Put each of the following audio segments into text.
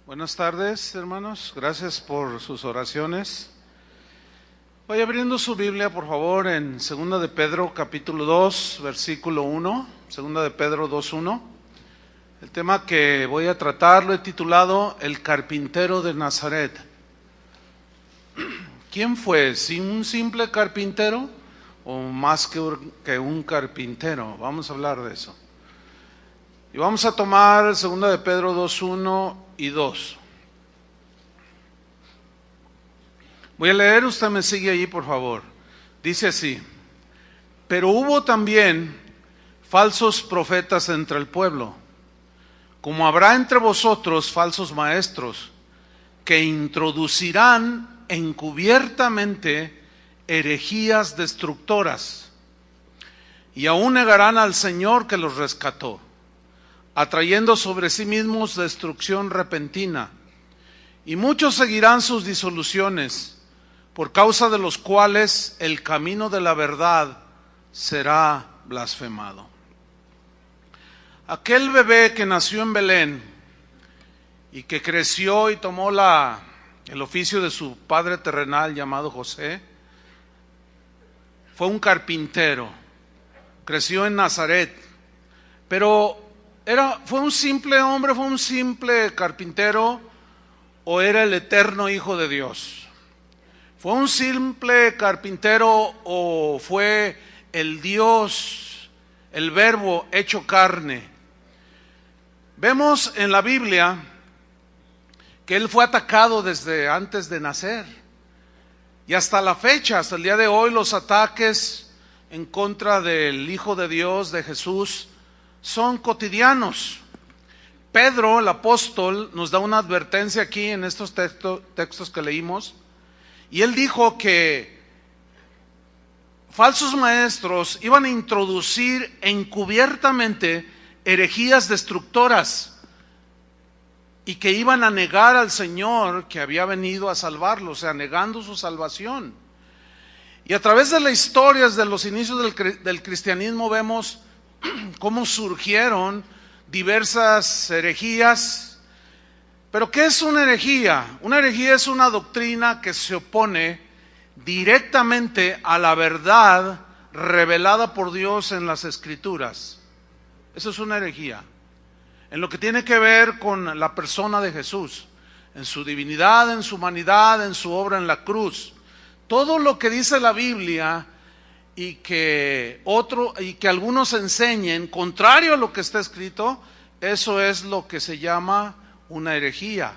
Buenas tardes, hermanos. Gracias por sus oraciones. Vaya abriendo su Biblia, por favor, en 2 de Pedro, capítulo 2, versículo 1. 2 de Pedro 2:1. El tema que voy a tratar lo he titulado El carpintero de Nazaret. ¿Quién fue? ¿Sí, un simple carpintero o más que un carpintero? Vamos a hablar de eso. Y vamos a tomar 2 de Pedro 2:1 y 2. Voy a leer, usted me sigue allí, por favor. Dice así: pero hubo también falsos profetas entre el pueblo, como habrá entre vosotros falsos maestros, que introducirán encubiertamente herejías destructoras, y aún negarán al Señor que los rescató, atrayendo sobre sí mismos destrucción repentina. Y muchos seguirán sus disoluciones, por causa de los cuales el camino de la verdad será blasfemado. Aquel bebé que nació en Belén y que creció y tomó el oficio de su padre terrenal llamado José, fue un carpintero, creció en Nazaret, pero ¿fue un simple hombre, fue un simple carpintero o era el eterno Hijo de Dios? ¿Fue un simple carpintero o fue el Dios, el Verbo hecho carne? Vemos en la Biblia que él fue atacado desde antes de nacer. Y hasta la fecha, hasta el día de hoy, los ataques en contra del Hijo de Dios, de Jesús, son cotidianos. Pedro, el apóstol, nos da una advertencia aquí en estos textos que leímos. Y él dijo que falsos maestros iban a introducir encubiertamente herejías destructoras y que iban a negar al Señor que había venido a salvarlos, o sea, negando su salvación. Y a través de la historia, desde los inicios del cristianismo, vemos cómo surgieron diversas herejías. Pero ¿qué es una herejía? Una herejía es una doctrina que se opone directamente a la verdad revelada por Dios en las Escrituras. Eso es una herejía. En lo que tiene que ver con la persona de Jesús, en su divinidad, en su humanidad, en su obra en la cruz. Todo lo que dice la Biblia y que algunos enseñen contrario a lo que está escrito, eso es lo que se llama una herejía.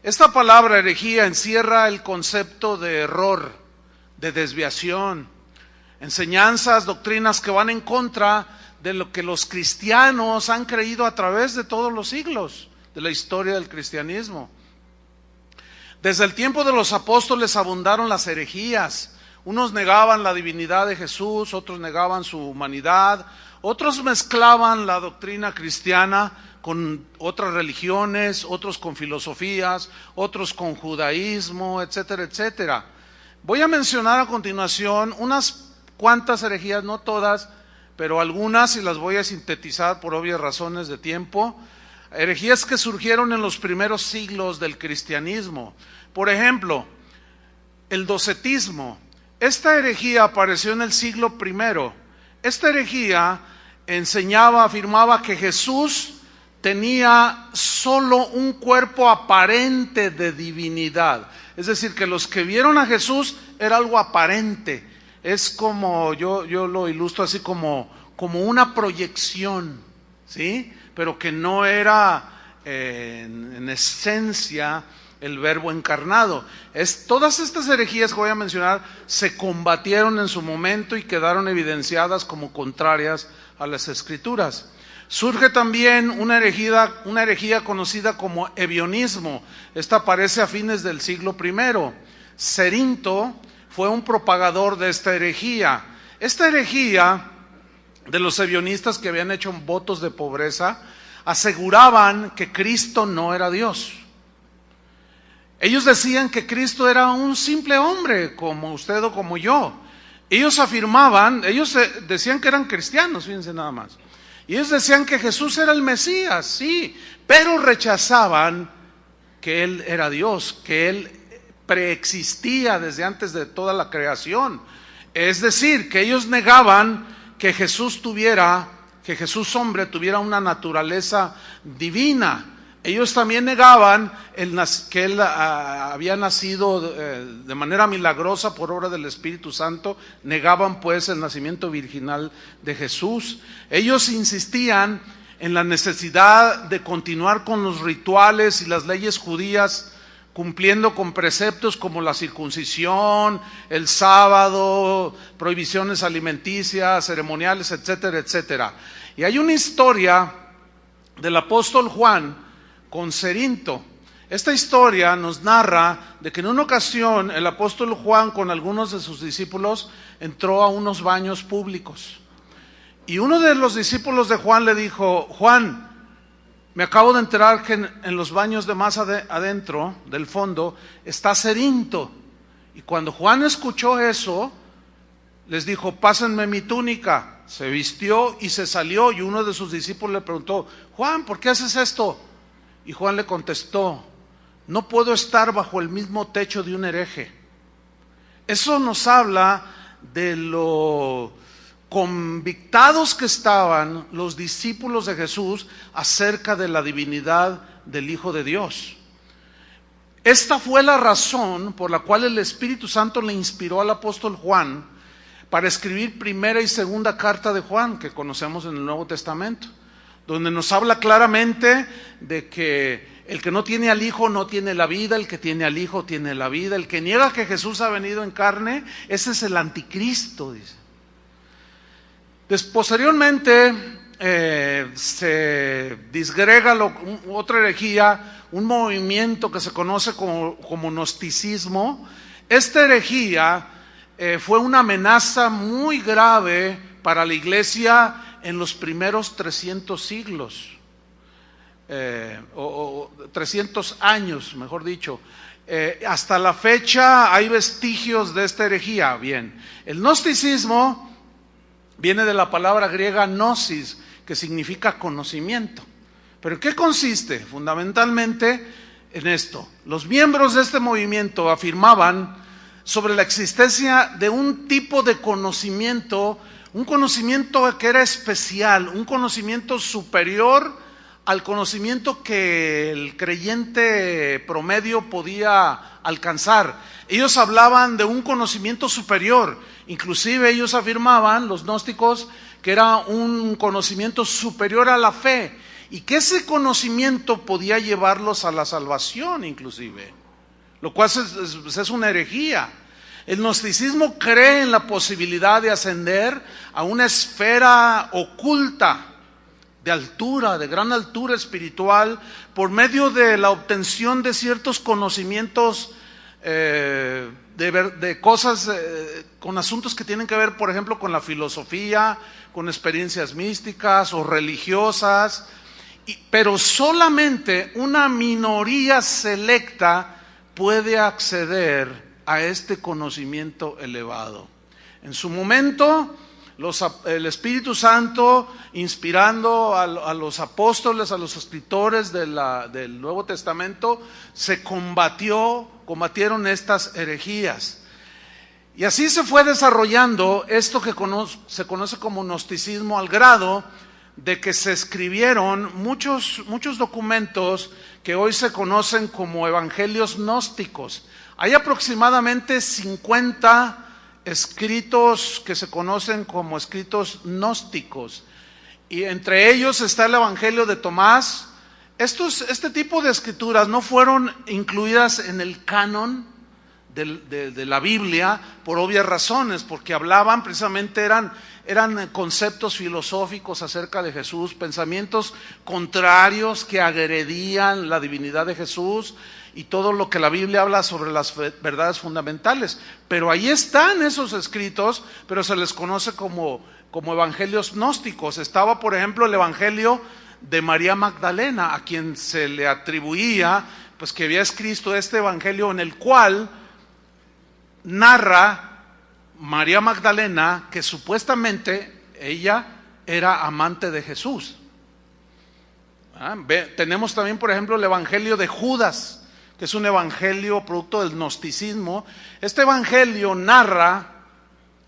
Esta palabra herejía encierra el concepto de error, de desviación, enseñanzas, doctrinas que van en contra de lo que los cristianos han creído a través de todos los siglos de la historia del cristianismo. Desde el tiempo de los apóstoles abundaron las herejías. Unos negaban la divinidad de Jesús, otros negaban su humanidad, otros mezclaban la doctrina cristiana con otras religiones, otros con filosofías, otros con judaísmo, etcétera, etcétera. Voy a mencionar a continuación unas cuantas herejías, no todas, pero algunas, y las voy a sintetizar por obvias razones de tiempo. Herejías que surgieron en los primeros siglos del cristianismo. Por ejemplo, el docetismo. Esta herejía apareció en el siglo I. Esta herejía afirmaba que Jesús tenía solo un cuerpo aparente de divinidad. Es decir, que los que vieron a Jesús era algo aparente. Es como, yo lo ilustro así como una proyección, ¿sí? Pero que no era en esencia el Verbo encarnado. Todas estas herejías que voy a mencionar se combatieron en su momento y quedaron evidenciadas como contrarias a las Escrituras. Surge también una herejía conocida como ebionismo. Esta aparece a fines del siglo I. Cerinto fue un propagador de esta herejía. Esta herejía de los ebionistas, que habían hecho votos de pobreza, aseguraban que Cristo no era Dios. Ellos decían que Cristo era un simple hombre, como usted o como yo. Ellos decían que eran cristianos, fíjense nada más. Y ellos decían que Jesús era el Mesías, sí, pero rechazaban que Él era Dios, que Él preexistía desde antes de toda la creación. Es decir, que ellos negaban que Jesús hombre tuviera una naturaleza divina. Ellos también negaban que Él había nacido de manera milagrosa por obra del Espíritu Santo. Negaban pues el nacimiento virginal de Jesús. Ellos insistían en la necesidad de continuar con los rituales y las leyes judías, cumpliendo con preceptos como la circuncisión, el sábado, prohibiciones alimenticias, ceremoniales, etcétera, etcétera. Y hay una historia del apóstol Juan con Cerinto. Esta historia nos narra de que en una ocasión el apóstol Juan con algunos de sus discípulos entró a unos baños públicos. Y uno de los discípulos de Juan le dijo: Juan, me acabo de enterar que en los baños de más adentro, del fondo, está Cerinto. Y cuando Juan escuchó eso, les dijo: pásenme mi túnica. Se vistió y se salió, y uno de sus discípulos le preguntó: Juan, ¿por qué haces esto? Y Juan le contestó: no puedo estar bajo el mismo techo de un hereje. Eso nos habla de lo convictados que estaban los discípulos de Jesús acerca de la divinidad del Hijo de Dios. Esta fue la razón por la cual el Espíritu Santo le inspiró al apóstol Juan para escribir primera y segunda carta de Juan, que conocemos en el Nuevo Testamento, donde nos habla claramente de que el que no tiene al Hijo no tiene la vida, el que tiene al Hijo tiene la vida. El que niega que Jesús ha venido en carne, ese es el anticristo, dice. Posteriormente se disgrega otra herejía, un movimiento que se conoce como gnosticismo. Esta herejía fue una amenaza muy grave para la iglesia en los primeros 300 siglos, o 300 años, mejor dicho. Hasta la fecha hay vestigios de esta herejía. Bien, el gnosticismo viene de la palabra griega gnosis, que significa conocimiento. ¿Pero en qué consiste? Fundamentalmente en esto: los miembros de este movimiento afirmaban sobre la existencia de un tipo de conocimiento, un conocimiento que era especial, un conocimiento superior al conocimiento que el creyente promedio podía alcanzar. Ellos hablaban de un conocimiento superior. Inclusive ellos afirmaban, los gnósticos, que era un conocimiento superior a la fe, y que ese conocimiento podía llevarlos a la salvación inclusive, lo cual es una herejía. El gnosticismo cree en la posibilidad de ascender a una esfera oculta, de altura, de gran altura espiritual, por medio de la obtención de ciertos conocimientos de cosas, con asuntos que tienen que ver, por ejemplo, con la filosofía, con experiencias místicas o religiosas, pero solamente una minoría selecta puede acceder a este conocimiento elevado. En su momento, el Espíritu Santo, inspirando a los apóstoles, a los escritores del Nuevo Testamento, combatieron estas herejías. Y así se fue desarrollando esto que se conoce como gnosticismo, al grado de que se escribieron muchos documentos que hoy se conocen como evangelios gnósticos. Hay aproximadamente 50 escritos que se conocen como escritos gnósticos, y entre ellos está el Evangelio de Tomás. Este tipo de escrituras no fueron incluidas en el canon de la Biblia por obvias razones, porque hablaban precisamente, eran conceptos filosóficos acerca de Jesús, pensamientos contrarios que agredían la divinidad de Jesús y todo lo que la Biblia habla sobre las verdades fundamentales. Pero ahí están esos escritos, pero se les conoce como evangelios gnósticos. Estaba, por ejemplo, el Evangelio de María Magdalena, a quien se le atribuía pues que había escrito este evangelio, en el cual narra María Magdalena que supuestamente ella era amante de Jesús. Tenemos también, por ejemplo, el Evangelio de Judas, que es un evangelio producto del gnosticismo. Este evangelio narra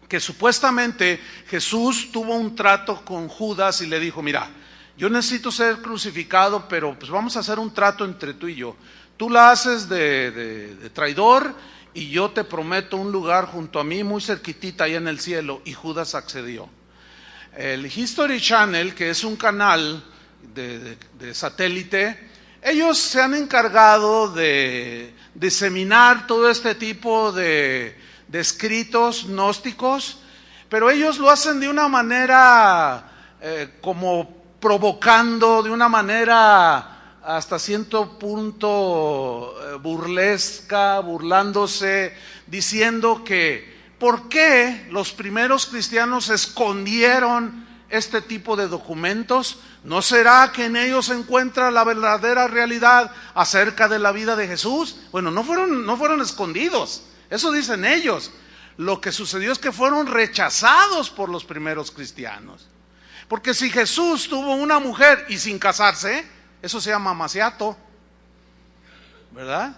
que supuestamente Jesús tuvo un trato con Judas y le dijo: mira, yo necesito ser crucificado, pero pues vamos a hacer un trato entre tú y yo. Tú la haces de traidor y yo te prometo un lugar junto a mí, muy cerquitita, ahí en el cielo. Y Judas accedió. El History Channel, que es un canal de satélite, ellos se han encargado de diseminar todo este tipo de escritos gnósticos, pero ellos lo hacen de una manera como provocando, de una manera hasta cierto punto burlesca, burlándose, diciendo que ¿por qué los primeros cristianos escondieron este tipo de documentos? ¿No será que en ellos se encuentra la verdadera realidad acerca de la vida de Jesús? Bueno, no fueron escondidos, eso dicen ellos. Lo que sucedió es que fueron rechazados por los primeros cristianos. Porque si Jesús tuvo una mujer y sin casarse, eso se llama amaciato, ¿verdad?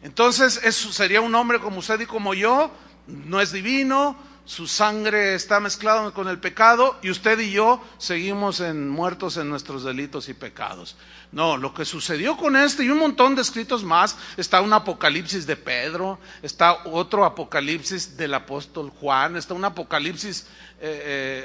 Entonces eso sería un hombre como usted y como yo, no es divino, su sangre está mezclada con el pecado y usted y yo seguimos muertos en nuestros delitos y pecados. No, lo que sucedió con este y un montón de escritos más, está un Apocalipsis de Pedro, está otro Apocalipsis del apóstol Juan, está un Apocalipsis,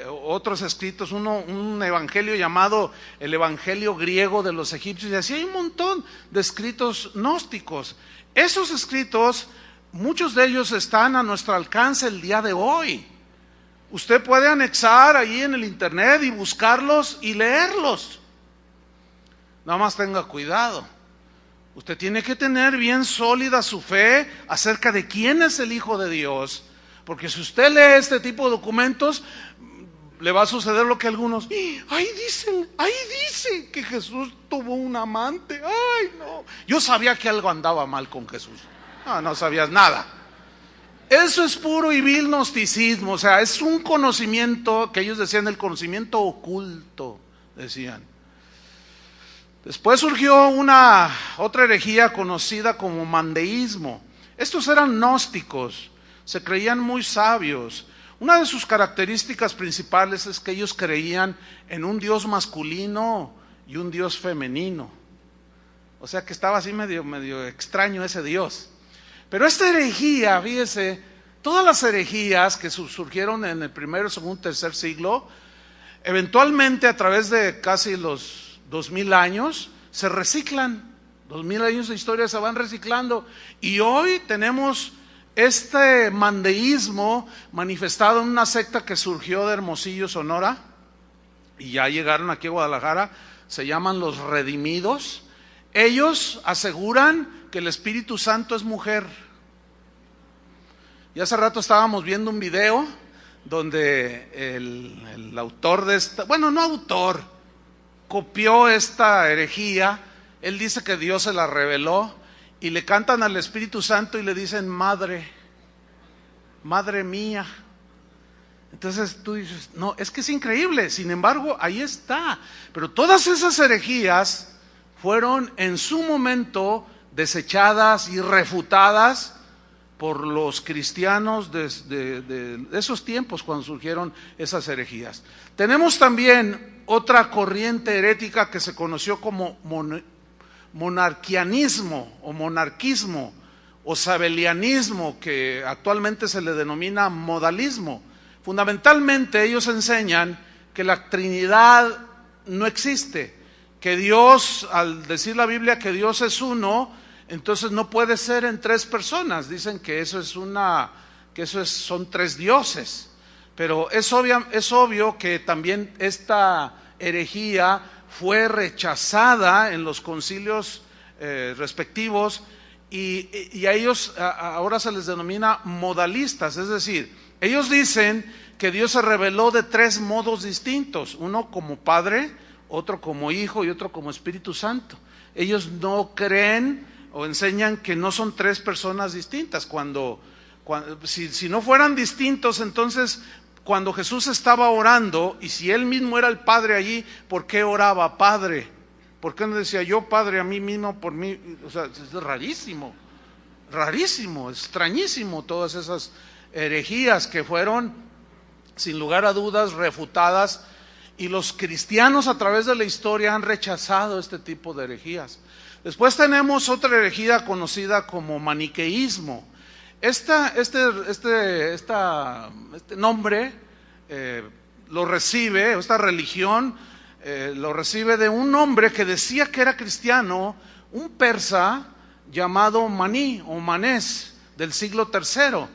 otros escritos, un evangelio llamado el Evangelio griego de los egipcios, y así hay un montón de escritos gnósticos. Esos escritos, muchos de ellos están a nuestro alcance el día de hoy. Usted puede anexar ahí en el internet y buscarlos y leerlos. Nada más tenga cuidado. Usted tiene que tener bien sólida su fe acerca de quién es el Hijo de Dios. Porque si usted lee este tipo de documentos, le va a suceder lo que algunos: ahí dice que Jesús tuvo un amante. Ay, no. Yo sabía que algo andaba mal con Jesús. No sabías nada. Eso es puro y vil gnosticismo. O sea, es un conocimiento que ellos decían, el conocimiento oculto, decían. Después surgió otra herejía conocida como mandeísmo. Estos eran gnósticos, se creían muy sabios. Una de sus características principales es que ellos creían en un Dios masculino y un Dios femenino. O sea que estaba así medio extraño ese Dios. Pero esta herejía, fíjese, todas las herejías que surgieron en el primero, segundo, tercer siglo, eventualmente a través de casi los 2000 años, se reciclan. 2000 años de historia se van reciclando. Y hoy tenemos este mandeísmo manifestado en una secta que surgió de Hermosillo, Sonora, y ya llegaron aquí a Guadalajara, se llaman los Redimidos. Ellos aseguran que el Espíritu Santo es mujer. Y hace rato estábamos viendo un video donde el autor de esta, bueno, no autor, copió esta herejía. Él dice que Dios se la reveló y le cantan al Espíritu Santo y le dicen: madre mía. Entonces tú dices: no, es que es increíble. Sin embargo, ahí está. Pero todas esas herejías fueron en su momento desechadas y refutadas por los cristianos de esos tiempos, cuando surgieron esas herejías. Tenemos también otra corriente herética que se conoció como monarquianismo o monarquismo o sabelianismo, que actualmente se le denomina modalismo. Fundamentalmente ellos enseñan que la Trinidad no existe, que Dios, al decir la Biblia que Dios es uno, entonces no puede ser en tres personas. Dicen que son tres dioses. Pero es obvio que también esta herejía fue rechazada en los concilios respectivos, y a ellos ahora se les denomina modalistas. Es decir, ellos dicen que Dios se reveló de tres modos distintos: uno como Padre, otro como Hijo y otro como Espíritu Santo. Ellos no creen o enseñan que no son tres personas distintas. Si no fueran distintos, entonces cuando Jesús estaba orando, y si Él mismo era el Padre allí, ¿por qué oraba Padre? ¿Por qué no decía yo, Padre, a mí mismo, por mí? O sea, es rarísimo, rarísimo, extrañísimo todas esas herejías que fueron, sin lugar a dudas, refutadas, y los cristianos a través de la historia han rechazado este tipo de herejías. Después tenemos otra herejía conocida como maniqueísmo. Este nombre lo recibe, esta religión lo recibe de un hombre que decía que era cristiano, un persa llamado Maní o Manés del siglo III.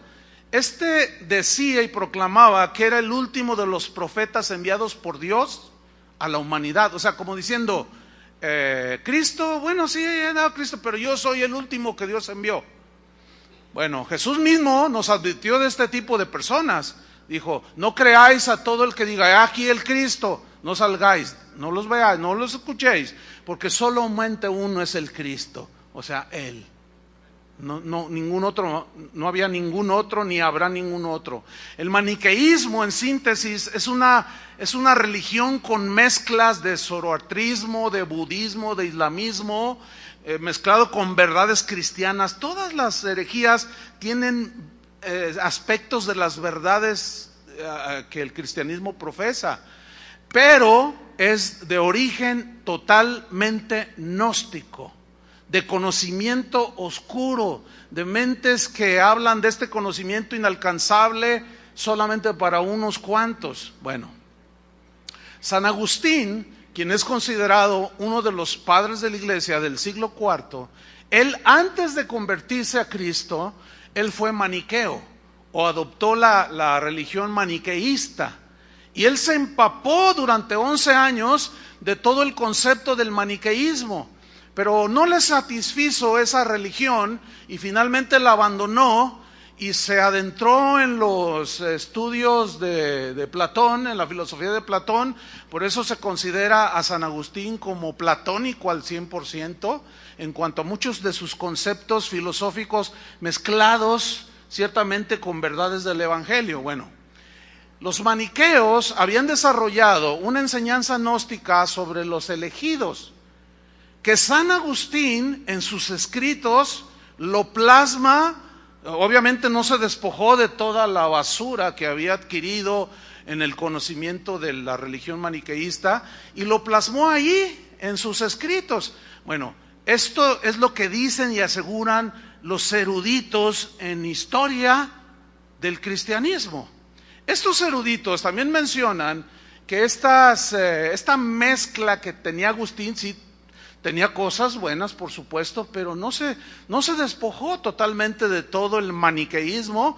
Este decía y proclamaba que era el último de los profetas enviados por Dios a la humanidad. O sea, como diciendo, Cristo, bueno, sí, he dado Cristo, pero yo soy el último que Dios envió. Bueno, Jesús mismo nos advirtió de este tipo de personas. Dijo, no creáis a todo el que diga, aquí el Cristo, no salgáis, no los veáis, no los escuchéis, porque solamente uno es el Cristo, o sea, Él. Ningún otro, no había ningún otro, ni habrá ningún otro. El maniqueísmo, en síntesis, es una religión con mezclas de zoroastrismo, de budismo, de islamismo, mezclado con verdades cristianas. Todas las herejías tienen aspectos de las verdades que el cristianismo profesa, pero es de origen totalmente gnóstico, de conocimiento oscuro, de mentes que hablan de este conocimiento inalcanzable solamente para unos cuantos. Bueno, San Agustín, quien es considerado uno de los padres de la iglesia del siglo IV, él antes de convertirse a Cristo, él fue maniqueo o adoptó la religión maniqueísta, y él se empapó durante 11 años de todo el concepto del maniqueísmo, pero no le satisfizo esa religión y finalmente la abandonó y se adentró en los estudios de Platón, en la filosofía de Platón. Por eso se considera a San Agustín como platónico al 100%, en cuanto a muchos de sus conceptos filosóficos mezclados ciertamente con verdades del Evangelio. Bueno, los maniqueos habían desarrollado una enseñanza gnóstica sobre los elegidos, que San Agustín en sus escritos lo plasma. Obviamente no se despojó de toda la basura que había adquirido en el conocimiento de la religión maniqueísta y lo plasmó ahí en sus escritos. Bueno, esto es lo que dicen y aseguran los eruditos en historia del cristianismo. Estos eruditos también mencionan que esta mezcla que tenía Agustín, sí, tenía cosas buenas, por supuesto, pero no se despojó totalmente de todo el maniqueísmo.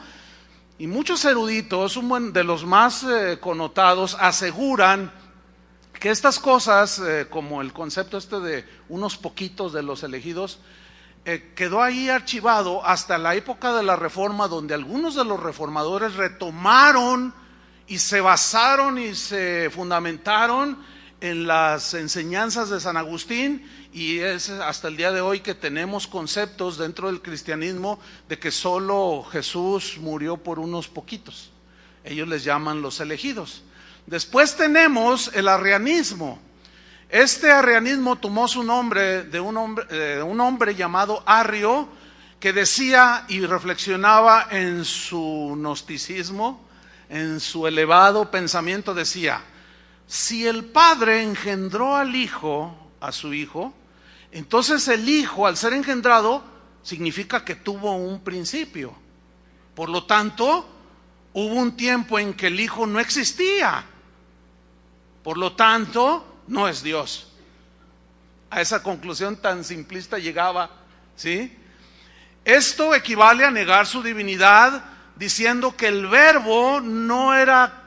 Y muchos eruditos, de los más connotados, aseguran que estas cosas, como el concepto de unos poquitos de los elegidos, quedó ahí archivado hasta la época de la Reforma, donde algunos de los reformadores retomaron y se basaron y se fundamentaron en las enseñanzas de San Agustín, y es hasta el día de hoy que tenemos conceptos dentro del cristianismo de que solo Jesús murió por unos poquitos. Ellos les llaman los elegidos. Después tenemos el arrianismo. Este arrianismo tomó su nombre de un hombre llamado Arrio, que decía y reflexionaba en su gnosticismo, en su elevado pensamiento. Decía: si el Padre engendró al Hijo, a su Hijo, entonces el Hijo, al ser engendrado, significa que tuvo un principio. Por lo tanto, hubo un tiempo en que el Hijo no existía. Por lo tanto, no es Dios. A esa conclusión tan simplista llegaba, ¿sí? Esto equivale a negar su divinidad, diciendo que el Verbo no era,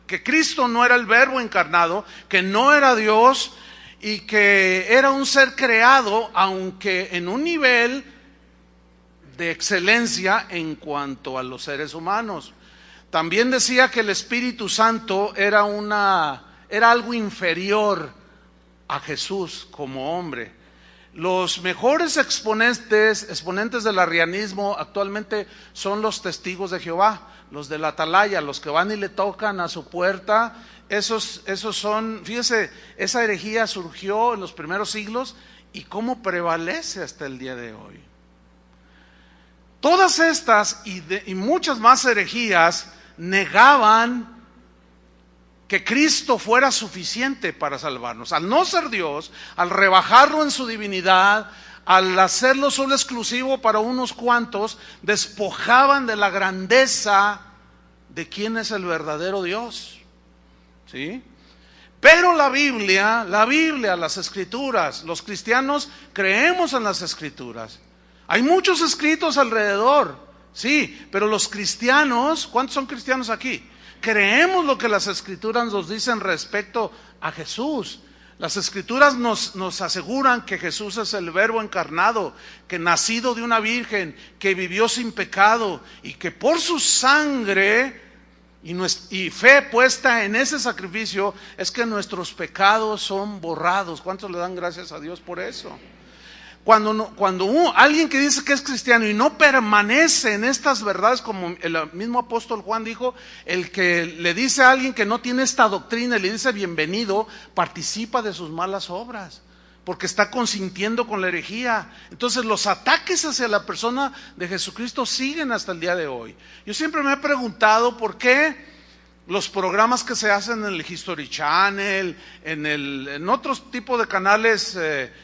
que Cristo no era el Verbo encarnado, que no era Dios y que era un ser creado, aunque en un nivel de excelencia en cuanto a los seres humanos. También decía que el Espíritu Santo era algo inferior a Jesús como hombre. Los mejores exponentes del arrianismo actualmente son los testigos de Jehová, los de la atalaya, los que van y le tocan a su puerta. Esos son, fíjese, esa herejía surgió en los primeros siglos y cómo prevalece hasta el día de hoy. Todas estas y muchas más herejías negaban que Cristo fuera suficiente para salvarnos. Al no ser Dios, al rebajarlo en su divinidad, al hacerlo solo exclusivo para unos cuantos, despojaban de la grandeza de quién es el verdadero Dios. ¿Sí? Pero la Biblia, las Escrituras, los cristianos creemos en las Escrituras. Hay muchos escritos alrededor, sí, pero los cristianos, ¿cuántos son cristianos aquí? Creemos lo que las Escrituras nos dicen respecto a Jesús. Las Escrituras nos aseguran que Jesús es el Verbo encarnado, que nacido de una virgen, que vivió sin pecado y que por su sangre y fe puesta en ese sacrificio es que nuestros pecados son borrados. ¿Cuántos le dan gracias a Dios por eso? Cuando alguien que dice que es cristiano y no permanece en estas verdades, como el mismo apóstol Juan dijo, el que le dice a alguien que no tiene esta doctrina y le dice bienvenido, participa de sus malas obras, porque está consintiendo con la herejía. Entonces los ataques hacia la persona de Jesucristo siguen hasta el día de hoy. Yo siempre me he preguntado por qué los programas que se hacen en el History Channel, en otros tipos de canales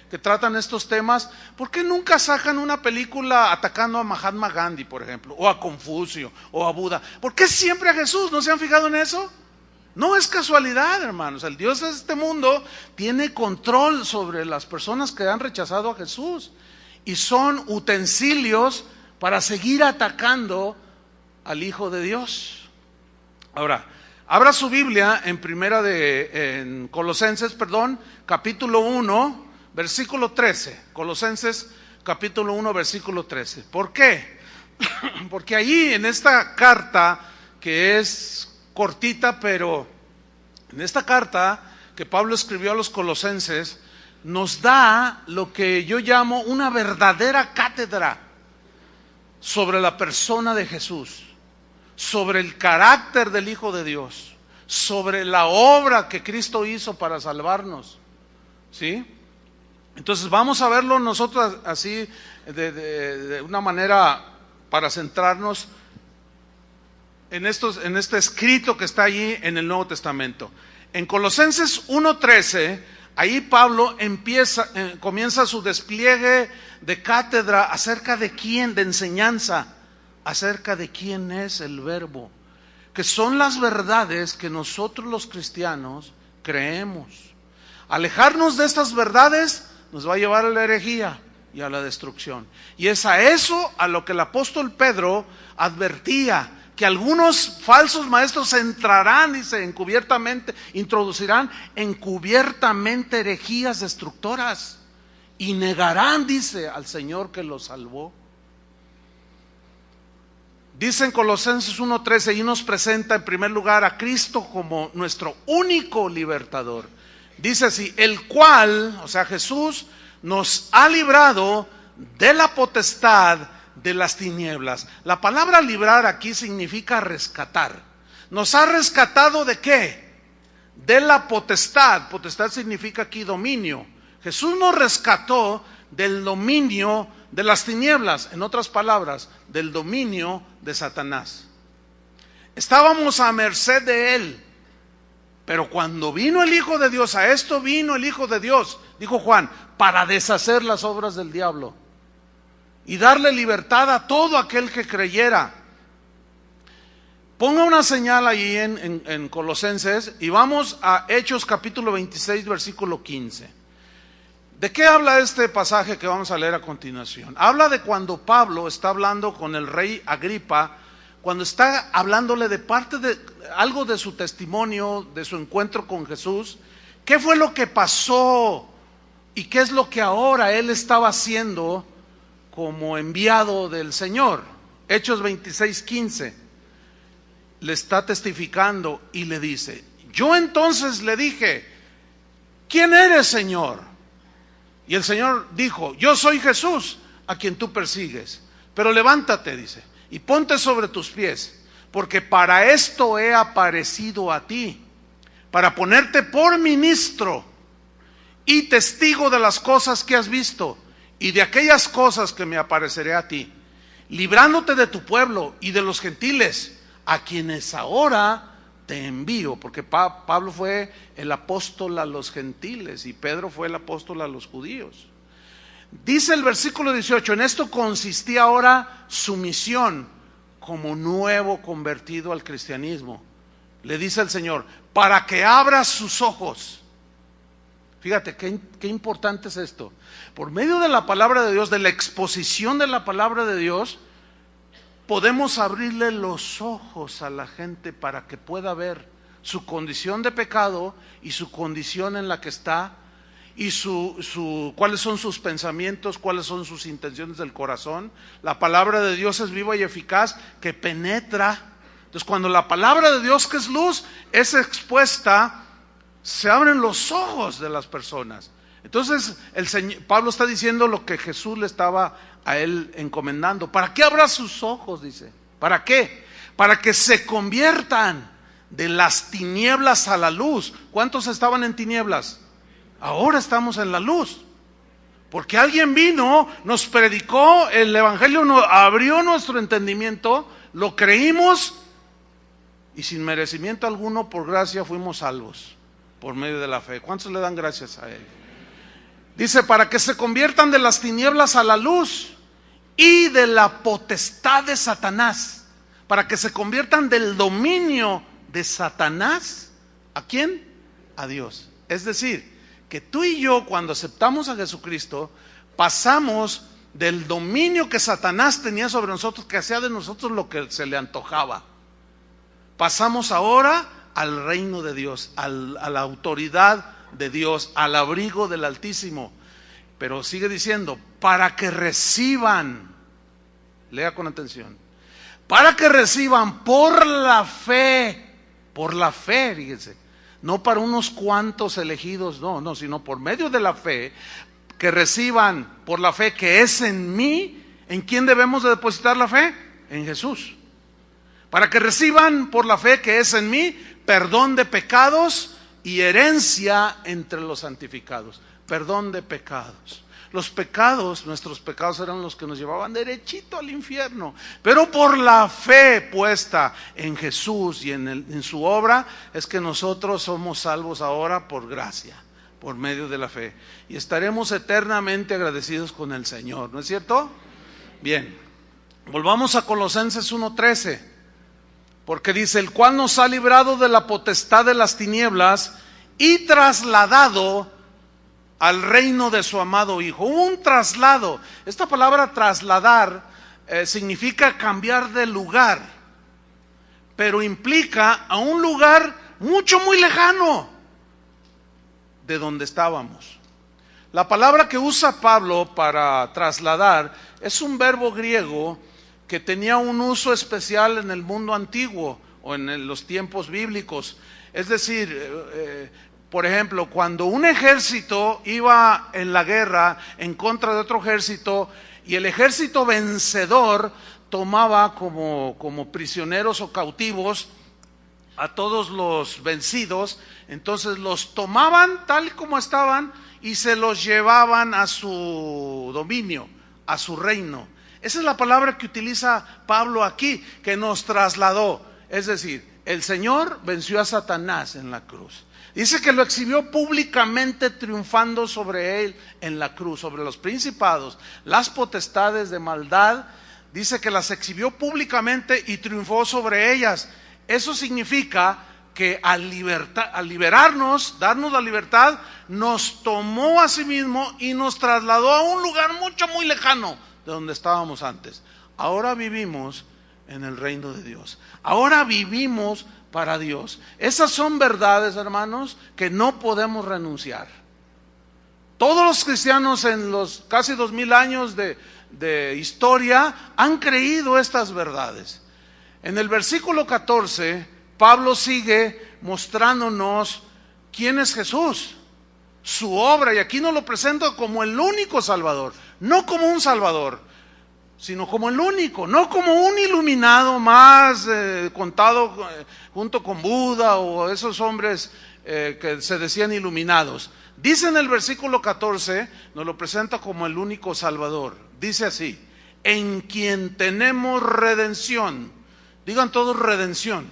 que tratan estos temas, ¿por qué nunca sacan una película atacando a Mahatma Gandhi, por ejemplo, o a Confucio, o a Buda? ¿Por qué siempre a Jesús? ¿No se han fijado en eso? No es casualidad, hermanos. El Dios de este mundo tiene control sobre las personas que han rechazado a Jesús y son utensilios para seguir atacando al Hijo de Dios. Ahora, abra su Biblia en Colosenses, capítulo 1, versículo 13. Colosenses, capítulo 1, versículo 13. ¿Por qué? Porque ahí en esta carta, que es cortita, pero en esta carta que Pablo escribió a los colosenses, nos da lo que yo llamo una verdadera cátedra sobre la persona de Jesús, sobre el carácter del Hijo de Dios, sobre la obra que Cristo hizo para salvarnos. ¿Sí? Entonces vamos a verlo nosotros así de una manera para centrarnos en este escrito que está allí en el Nuevo Testamento. En Colosenses 1:13, ahí Pablo comienza su despliegue de cátedra acerca de quién, de enseñanza, acerca de quién es el Verbo, que son las verdades que nosotros los cristianos creemos. Alejarnos de estas verdades nos va a llevar a la herejía y a la destrucción. Y es a eso a lo que el apóstol Pedro advertía, que algunos falsos maestros entrarán, dice, introducirán encubiertamente herejías destructoras y negarán, dice, al Señor que los salvó. Dice en Colosenses 1:13, y nos presenta en primer lugar a Cristo como nuestro único libertador. Dice así, el cual, o sea Jesús, nos ha librado de la potestad de las tinieblas. La palabra librar aquí significa rescatar. ¿Nos ha rescatado de qué? De la potestad. Potestad significa aquí dominio. Jesús nos rescató del dominio de las tinieblas, en otras palabras, del dominio de Satanás. Estábamos a merced de él, pero cuando vino el Hijo de Dios, a esto vino el Hijo de Dios, dijo Juan, para deshacer las obras del diablo y darle libertad a todo aquel que creyera. Ponga una señal ahí en Colosenses y vamos a Hechos capítulo 26, versículo 15. ¿De qué habla este pasaje que vamos a leer a continuación? Habla de cuando Pablo está hablando con el rey Agripa, cuando está hablándole de parte de algo de su testimonio, de su encuentro con Jesús. ¿Qué fue lo que pasó y qué es lo que ahora él estaba haciendo como enviado del Señor? Hechos 26:15. Le está testificando y le dice, yo entonces le dije, ¿quién eres, Señor? Y el Señor dijo: yo soy Jesús a quien tú persigues, pero levántate, dice, y ponte sobre tus pies, porque para esto he aparecido a ti, para ponerte por ministro y testigo de las cosas que has visto y de aquellas cosas que me apareceré a ti, librándote de tu pueblo y de los gentiles, a quienes ahora te envío. Porque Pablo fue el apóstol a los gentiles y Pedro fue el apóstol a los judíos. Dice el versículo 18: en esto consistía ahora su misión como nuevo convertido al cristianismo. Le dice el Señor: para que abra sus ojos. Fíjate qué importante es esto. Por medio de la palabra de Dios, de la exposición de la palabra de Dios, podemos abrirle los ojos a la gente para que pueda ver su condición de pecado y su condición en la que está, y cuáles son sus pensamientos, cuáles son sus intenciones del corazón. La palabra de Dios es viva y eficaz, que penetra. Entonces, cuando la palabra de Dios, que es luz, es expuesta, se abren los ojos de las personas. Entonces Pablo está diciendo lo que Jesús le estaba a él encomendando. ¿Para qué abra sus ojos? Dice. ¿Para qué? Para que se conviertan de las tinieblas a la luz. ¿Cuántos estaban en tinieblas? Ahora estamos en la luz. Porque alguien vino, nos predicó el evangelio, nos abrió nuestro entendimiento, lo creímos y sin merecimiento alguno, por gracia fuimos salvos por medio de la fe. ¿Cuántos le dan gracias a él? Dice: para que se conviertan de las tinieblas a la luz y de la potestad de Satanás. Para que se conviertan del dominio de Satanás. ¿A quién? A Dios. Es decir, que tú y yo, cuando aceptamos a Jesucristo, pasamos del dominio que Satanás tenía sobre nosotros, que hacía de nosotros lo que se le antojaba. Pasamos ahora al reino de Dios, a la autoridad de Dios, al abrigo del Altísimo. Pero sigue diciendo: para que reciban, lea con atención, para que reciban por la fe, fíjense, no para unos cuantos elegidos, no, sino por medio de la fe, que reciban por la fe que es en mí. ¿En quién debemos de depositar la fe? En Jesús. Para que reciban por la fe que es en mí perdón de pecados y herencia entre los santificados. Perdón de pecados. Los pecados, nuestros pecados eran los que nos llevaban derechito al infierno. Pero por la fe puesta en Jesús y en su obra, es que nosotros somos salvos ahora por gracia, por medio de la fe. Y estaremos eternamente agradecidos con el Señor, ¿no es cierto? Bien, volvamos a Colosenses 1:13. Porque dice: el cual nos ha librado de la potestad de las tinieblas y trasladado al reino de su amado Hijo. Un traslado. Esta palabra trasladar significa cambiar de lugar, pero implica a un lugar muy lejano de donde estábamos. La palabra que usa Pablo para trasladar es un verbo griego que tenía un uso especial en el mundo antiguo o en los tiempos bíblicos. Es decir, por ejemplo, cuando un ejército iba en la guerra en contra de otro ejército y el ejército vencedor tomaba como prisioneros o cautivos a todos los vencidos, entonces los tomaban tal como estaban y se los llevaban a su dominio, a su reino. Esa es la palabra que utiliza Pablo aquí, que nos trasladó. Es decir, el Señor venció a Satanás en la cruz. Dice que lo exhibió públicamente, triunfando sobre él en la cruz, sobre los principados, las potestades de maldad. Dice que las exhibió públicamente y triunfó sobre ellas. Eso significa que al liberarnos, darnos la libertad, nos tomó a sí mismo y nos trasladó a un lugar muy lejano de donde estábamos antes. Ahora vivimos en el reino de Dios. Ahora vivimos para Dios. Esas son verdades, hermanos, que no podemos renunciar. Todos los cristianos en los casi 2000 años de historia han creído estas verdades. En el versículo 14, Pablo sigue mostrándonos quién es Jesús. su obra, y aquí nos lo presenta como el único Salvador, no como un Salvador, sino como el único, no como un iluminado más contado junto con Buda o esos hombres que se decían iluminados. Dice en el versículo 14, nos lo presenta como el único Salvador. Dice así: en quien tenemos redención. Digan todos redención.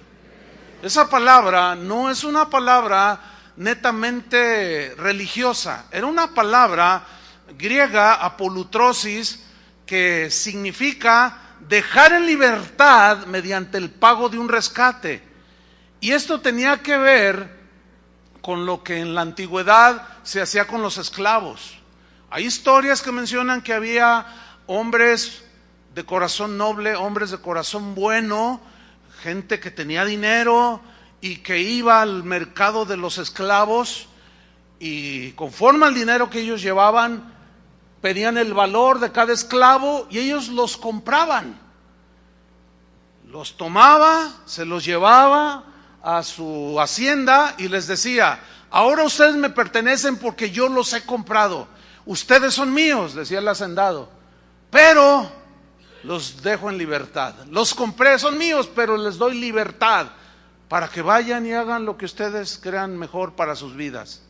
Esa palabra no es una palabra netamente religiosa, era una palabra griega, apolutrosis, que significa dejar en libertad mediante el pago de un rescate. Y esto tenía que ver con lo que en la antigüedad se hacía con los esclavos. Hay historias que mencionan que había hombres de corazón noble, hombres de corazón bueno, gente que tenía dinero y que iba al mercado de los esclavos, y conforme al dinero que ellos llevaban, pedían el valor de cada esclavo y ellos los compraban. Los tomaba, se los llevaba a su hacienda y les decía: ahora ustedes me pertenecen porque yo los he comprado. Ustedes son míos, decía el hacendado, pero los dejo en libertad. Los compré, son míos, pero les doy libertad para que vayan y hagan lo que ustedes crean mejor para sus vidas.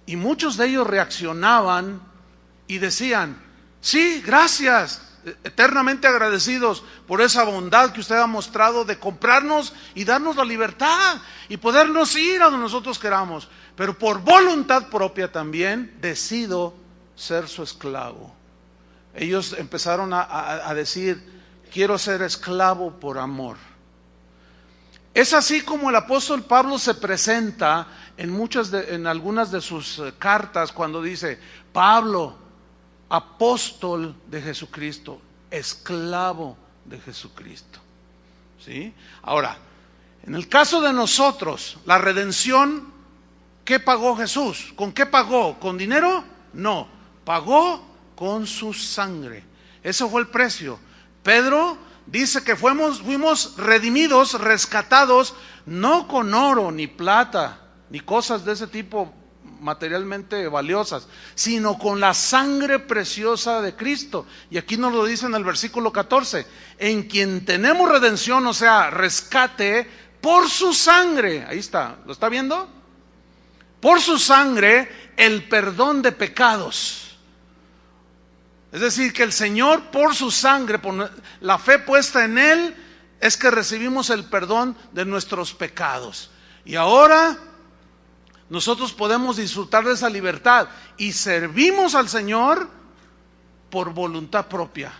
Y muchos de ellos reaccionaban y decían: sí, gracias, eternamente agradecidos por esa bondad que usted ha mostrado de comprarnos y darnos la libertad y podernos ir a donde nosotros queramos. Pero por voluntad propia también decido ser su esclavo. Ellos empezaron a decir: quiero ser esclavo por amor. Es así como el apóstol Pablo se presenta en algunas de sus cartas, cuando dice: Pablo, apóstol de Jesucristo, esclavo de Jesucristo. ¿Sí? Ahora, en el caso de nosotros, la redención, ¿qué pagó Jesús? ¿Con qué pagó? ¿Con dinero? No, pagó con su sangre. Ese fue el precio. Pedro dice que fuimos redimidos, rescatados, no con oro ni plata, ni cosas de ese tipo materialmente valiosas, sino con la sangre preciosa de Cristo. Y aquí nos lo dice en el versículo 14, en quien tenemos redención, o sea, rescate por su sangre. Ahí está, ¿lo está viendo? Por su sangre, el perdón de pecados. Es decir, que el Señor, por su sangre, por la fe puesta en Él, es que recibimos el perdón de nuestros pecados. Y ahora nosotros podemos disfrutar de esa libertad y servimos al Señor por voluntad propia.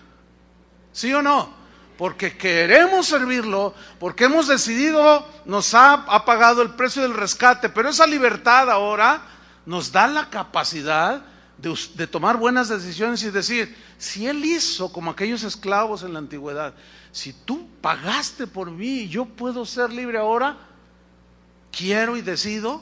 ¿Sí o no? Porque queremos servirlo, porque hemos decidido, nos ha pagado el precio del rescate, pero esa libertad ahora nos da la capacidad de tomar buenas decisiones y decir: si Él hizo como aquellos esclavos en la antigüedad, si tú pagaste por mí y yo puedo ser libre ahora, quiero y decido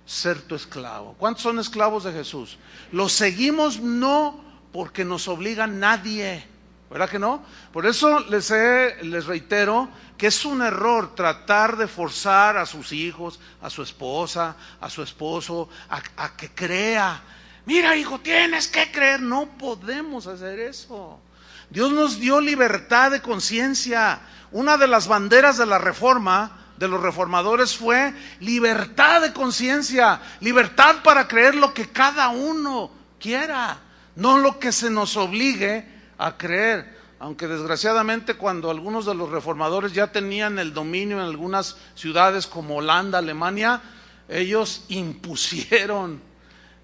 ser tu esclavo. ¿Cuántos son esclavos de Jesús? Los seguimos no porque nos obliga nadie, ¿verdad que no? Por eso les reitero que es un error tratar de forzar a sus hijos, a su esposa, a su esposo, a que crea. Mira, hijo, tienes que creer. No podemos hacer eso. Dios nos dio libertad de conciencia. Una de las banderas de la reforma, de los reformadores, fue libertad de conciencia, libertad para creer lo que cada uno quiera, no lo que se nos obligue a creer. Aunque desgraciadamente, cuando algunos de los reformadores ya tenían el dominio en algunas ciudades como Holanda, Alemania, ellos impusieron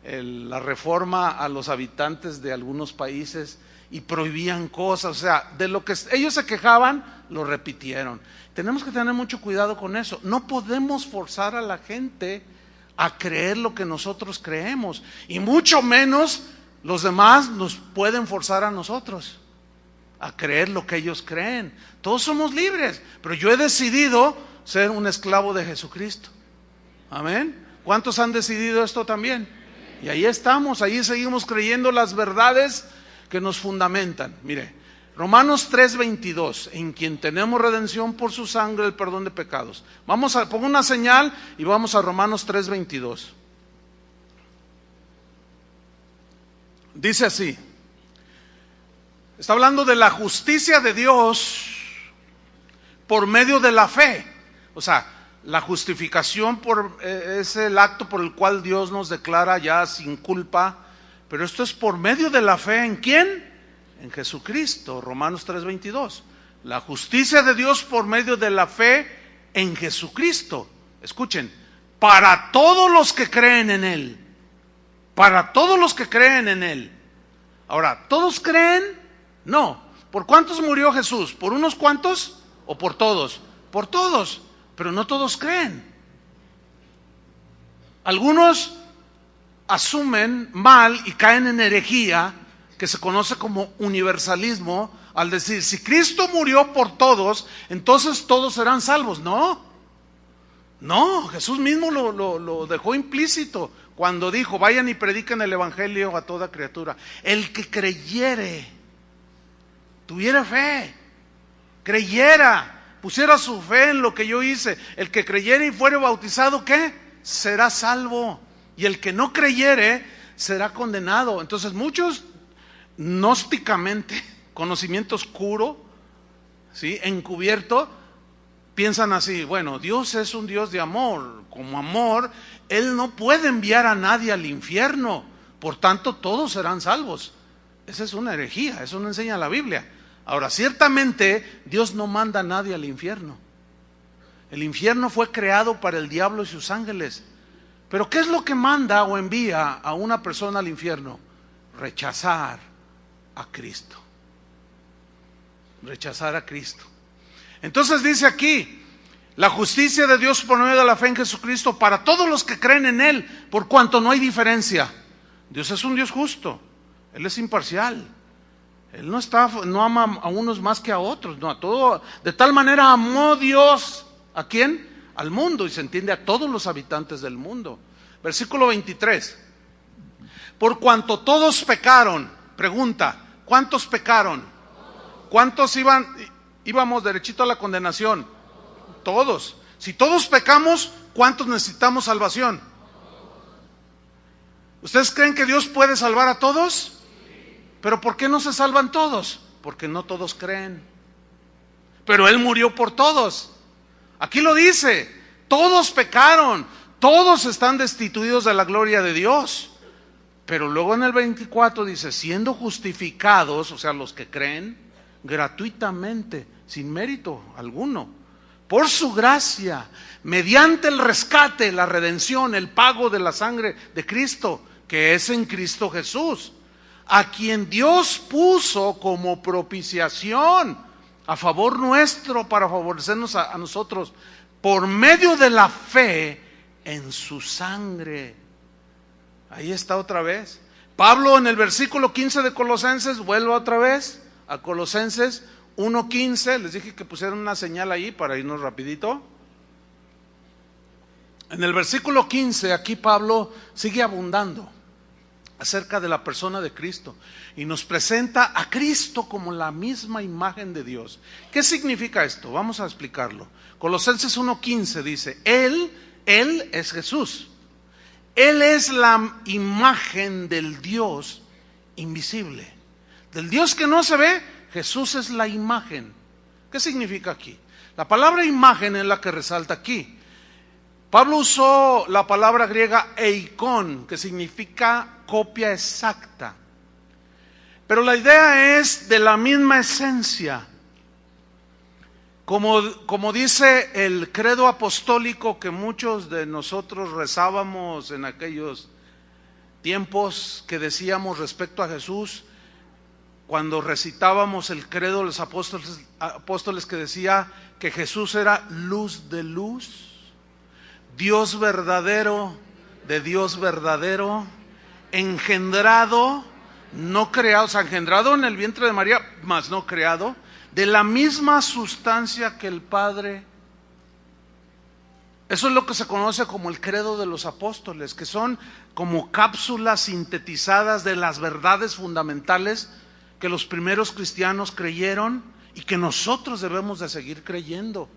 la reforma a los habitantes de algunos países y prohibían cosas. O sea, de lo que ellos se quejaban, lo repitieron. Tenemos que tener mucho cuidado con eso. No podemos forzar a la gente a creer lo que nosotros creemos, y mucho menos los demás nos pueden forzar a nosotros a creer lo que ellos creen. Todos somos libres, pero yo he decidido ser un esclavo de Jesucristo. Amén. ¿Cuántos han decidido esto también? Y ahí estamos, ahí seguimos creyendo las verdades que nos fundamentan. Mire, Romanos 3:22, en quien tenemos redención por su sangre, el perdón de pecados. Pongo una señal y vamos a Romanos 3:22. Dice así, está hablando de la justicia de Dios por medio de la fe. O sea, la justificación es el acto por el cual Dios nos declara ya sin culpa, pero esto es por medio de la fe. ¿En quién? En Jesucristo. Romanos 3:22. La justicia de Dios por medio de la fe en Jesucristo. Escuchen, para todos los que creen en Él. Para todos los que creen en Él. Ahora, ¿todos creen? No. ¿Por cuántos murió Jesús? ¿Por unos cuantos o por todos? Por todos, pero no todos creen. Algunos asumen mal y caen en herejía, que se conoce como universalismo, al decir, si Cristo murió por todos, entonces todos serán salvos. No, Jesús mismo lo dejó implícito cuando dijo, vayan y prediquen el evangelio a toda criatura. El que creyere, tuviera fe, creyera, pusiera su fe en lo que yo hice, el que creyere y fuere bautizado, ¿qué? Será salvo. Y el que no creyere, será condenado. Entonces muchos, gnósticamente, conocimiento oscuro, ¿sí?, encubierto, piensan así, bueno, Dios es un Dios de amor, como amor, Él no puede enviar a nadie al infierno, por tanto todos serán salvos. Esa es una herejía, eso no enseña la Biblia. Ahora, ciertamente, Dios no manda a nadie al infierno. El infierno fue creado para el diablo y sus ángeles. Pero ¿qué es lo que manda o envía a una persona al infierno? Rechazar a Cristo. Rechazar a Cristo. Entonces dice aquí, la justicia de Dios por medio de la fe en Jesucristo para todos los que creen en Él, por cuanto no hay diferencia. Dios es un Dios justo, Él es imparcial. Él no ama a unos más que a otros, no, a todo. De tal manera amó Dios, ¿a quién? Al mundo, y se entiende a todos los habitantes del mundo. Versículo 23. Por cuanto todos pecaron, pregunta, ¿cuántos pecaron? ¿Cuántos íbamos derechito a la condenación? Todos. Si todos pecamos, ¿cuántos necesitamos salvación? ¿Ustedes creen que Dios puede salvar a todos? ¿Pero por qué no se salvan todos? Porque no todos creen. Pero Él murió por todos. Aquí lo dice, todos pecaron, todos están destituidos de la gloria de Dios. Pero luego en el 24 dice, siendo justificados, o sea, los que creen, gratuitamente, sin mérito alguno, por su gracia, mediante el rescate, la redención, el pago de la sangre de Cristo, que es en Cristo Jesús, a quien Dios puso como propiciación a favor nuestro para favorecernos a nosotros por medio de la fe en su sangre. Ahí está otra vez. Pablo en el versículo 15 de Colosenses, vuelvo otra vez a Colosenses 1:15, les dije que pusieran una señal ahí para irnos rapidito. En el versículo 15 aquí Pablo sigue abundando acerca de la persona de Cristo y nos presenta a Cristo como la misma imagen de Dios. ¿Qué significa esto? Vamos a explicarlo. Colosenses 1:15 dice, Él es Jesús. Él es la imagen del Dios invisible. Del Dios que no se ve, Jesús es la imagen. ¿Qué significa aquí? La palabra imagen es la que resalta aquí. Pablo usó la palabra griega eikon, que significa copia exacta. Pero la idea es de la misma esencia. Como dice el credo apostólico que muchos de nosotros rezábamos en aquellos tiempos que decíamos respecto a Jesús, cuando recitábamos el credo de los apóstoles que decía que Jesús era luz de luz, Dios verdadero de Dios verdadero, engendrado, no creado, o sea, engendrado en el vientre de María, mas no creado, de la misma sustancia que el Padre. Eso es lo que se conoce como el credo de los apóstoles, que son como cápsulas sintetizadas de las verdades fundamentales que los primeros cristianos creyeron y que nosotros debemos de seguir creyendo.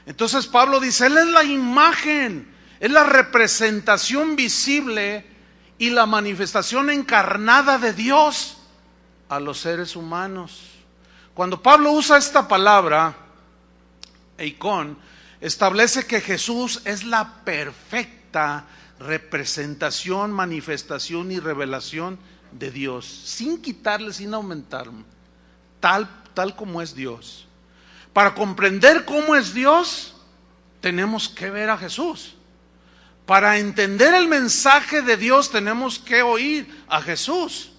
Entonces Pablo dice, Él es la imagen, es la representación visible y la manifestación encarnada de Dios a los seres humanos. Cuando Pablo usa esta palabra, eikon, establece que Jesús es la perfecta representación, manifestación y revelación de Dios, sin quitarle, sin aumentar, tal como es Dios. Para comprender cómo es Dios, tenemos que ver a Jesús. Para entender el mensaje de Dios, tenemos que oír a Jesús.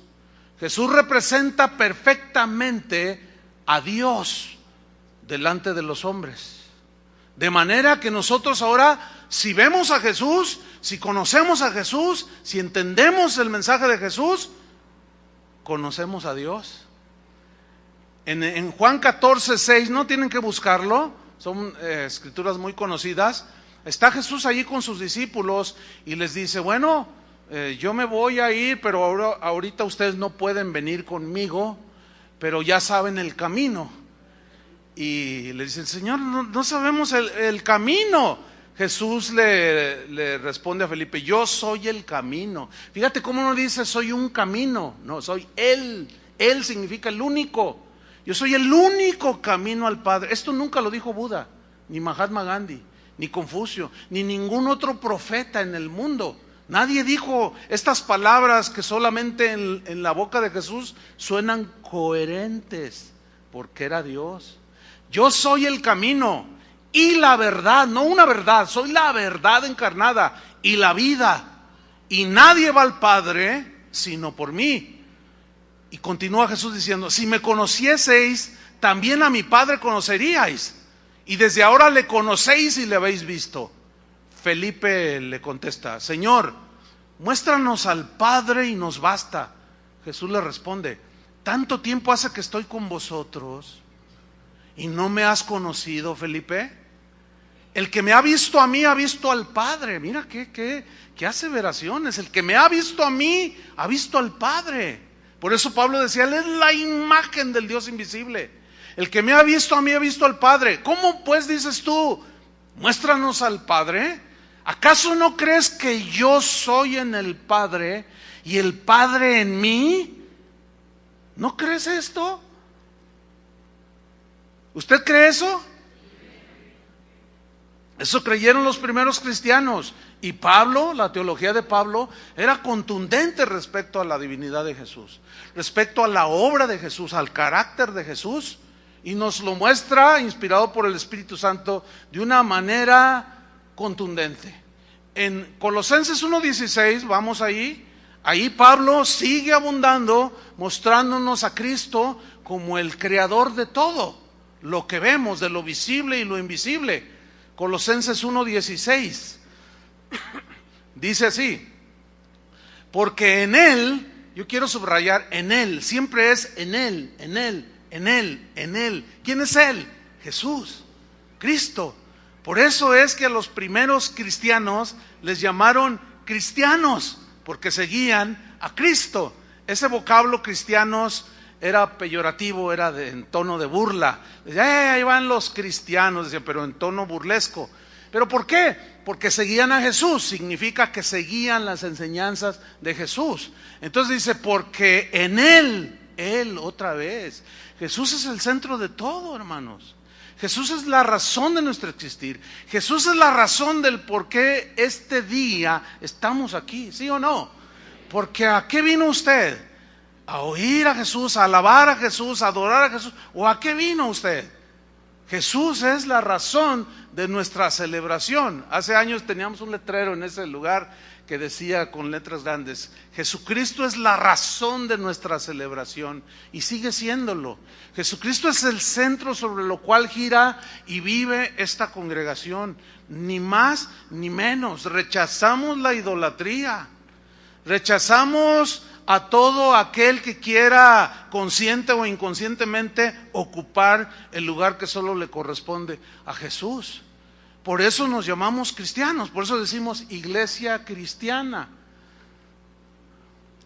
Jesús representa perfectamente a Dios delante de los hombres. De manera que nosotros ahora, si vemos a Jesús, si conocemos a Jesús, si entendemos el mensaje de Jesús, conocemos a Dios. En Juan 14:6, no tienen que buscarlo, son escrituras muy conocidas. Está Jesús allí con sus discípulos y les dice, bueno, yo me voy a ir, pero ahorita ustedes no pueden venir conmigo, pero ya saben el camino. Y le dice el Señor, no sabemos el camino. Jesús le responde a Felipe, yo soy el camino. Fíjate cómo no dice soy un camino, no, soy Él. Él significa el único. Yo soy el único camino al Padre. Esto nunca lo dijo Buda, ni Mahatma Gandhi, ni Confucio, ni ningún otro profeta en el mundo. Nadie dijo estas palabras que solamente en la boca de Jesús suenan coherentes, porque era Dios. Yo soy el camino y la verdad, no una verdad, soy la verdad encarnada y la vida. Y nadie va al Padre sino por mí. Y continúa Jesús diciendo, si me conocieseis, también a mi Padre conoceríais. Y desde ahora le conocéis y le habéis visto. Felipe le contesta, Señor, muéstranos al Padre y nos basta. Jesús le responde, ¿tanto tiempo hace que estoy con vosotros y no me has conocido, Felipe? El que me ha visto a mí ha visto al Padre. Mira qué aseveraciones. El que me ha visto a mí ha visto al Padre. Por eso Pablo decía, Él es la imagen del Dios invisible. El que me ha visto a mí ha visto al Padre. ¿Cómo pues dices tú, muéstranos al Padre? ¿Acaso no crees que yo soy en el Padre y el Padre en mí? ¿No crees esto? ¿Usted cree eso? Eso creyeron los primeros cristianos. Y Pablo, la teología de Pablo, era contundente respecto a la divinidad de Jesús, respecto a la obra de Jesús, al carácter de Jesús, y nos lo muestra, inspirado por el Espíritu Santo, de una manera contundente. En Colosenses 1:16, vamos ahí Pablo sigue abundando, mostrándonos a Cristo como el creador de todo, lo que vemos, de lo visible y lo invisible. Colosenses 1:16 dice así, porque en Él, yo quiero subrayar, en Él, siempre es en Él, en Él, en Él, en Él. ¿Quién es Él? Jesús, Cristo. Por eso es que a los primeros cristianos les llamaron cristianos, porque seguían a Cristo. Ese vocablo cristianos era peyorativo, era en tono de burla. Decía, ahí van los cristianos, decía, pero en tono burlesco. ¿Pero por qué? Porque seguían a Jesús, significa que seguían las enseñanzas de Jesús. Entonces dice, porque en Él otra vez. Jesús es el centro de todo, hermanos. Jesús es la razón de nuestro existir. Jesús es la razón del por qué este día estamos aquí, ¿sí o no? Porque ¿a qué vino usted? ¿A oír a Jesús, a alabar a Jesús, a adorar a Jesús? ¿O a qué vino usted? Jesús es la razón de nuestra celebración. Hace años teníamos un letrero en ese lugar que decía con letras grandes, Jesucristo es la razón de nuestra celebración, y sigue siéndolo. Jesucristo es el centro sobre lo cual gira y vive esta congregación, ni más ni menos. Rechazamos la idolatría, rechazamos a todo aquel que quiera consciente o inconscientemente ocupar el lugar que solo le corresponde a Jesús. Por eso nos llamamos cristianos, por eso decimos iglesia cristiana.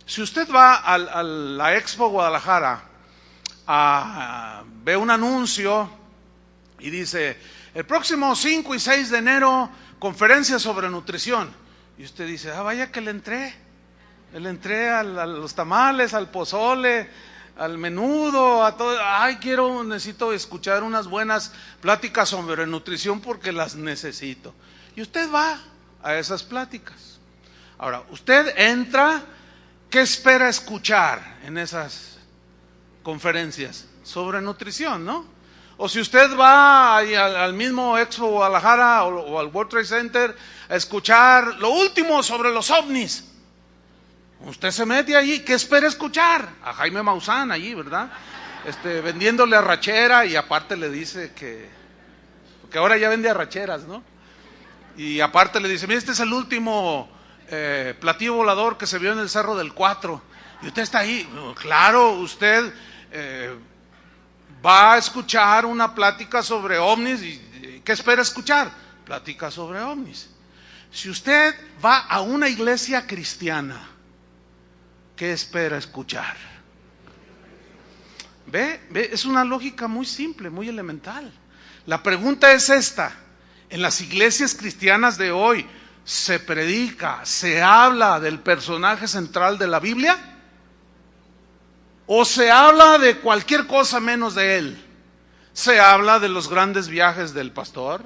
Si usted va a la Expo Guadalajara, ve un anuncio y dice, el próximo 5 y 6 de enero, conferencia sobre nutrición. Y usted dice, vaya que le entré. Le entré a los tamales, al pozole, al menudo, a todo. Ay, necesito escuchar unas buenas pláticas sobre nutrición porque las necesito. Y usted va a esas pláticas. Ahora, usted entra, ¿qué espera escuchar en esas conferencias? Sobre nutrición, ¿no? O si usted va al mismo Expo Guadalajara o al World Trade Center a escuchar lo último sobre los ovnis, usted se mete allí, ¿qué espera escuchar? A Jaime Maussan allí, ¿verdad? Vendiéndole arrachera, y aparte le dice porque ahora ya vende arracheras, ¿no? Y aparte le dice, mire, este es el último platillo volador que se vio en el Cerro del Cuatro. Y usted está ahí. Claro, usted va a escuchar una plática sobre ovnis. ¿Y qué espera escuchar? Plática sobre ovnis. Si usted va a una iglesia cristiana, ¿qué espera escuchar? ¿Ve? Es una lógica muy simple, muy elemental. La pregunta es esta: en las iglesias cristianas de hoy, ¿se predica, se habla del personaje central de la Biblia? ¿O se habla de cualquier cosa menos de él? ¿Se habla de los grandes viajes del pastor?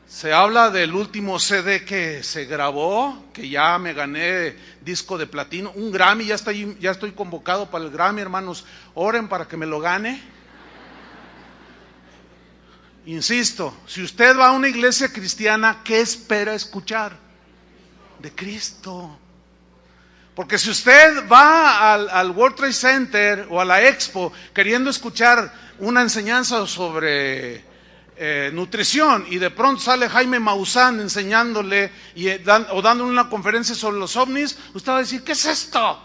¿Se habla del último CD que se grabó, que ya me gané disco de platino, un Grammy? Ya estoy convocado para el Grammy, hermanos, oren para que me lo gane. Insisto, si usted va a una iglesia cristiana, ¿qué espera escuchar? De Cristo. Porque si usted va al World Trade Center o a la Expo queriendo escuchar una enseñanza sobre nutrición, y de pronto sale Jaime Maussan enseñándole o dándole una conferencia sobre los ovnis, usted va a decir, ¿qué es esto?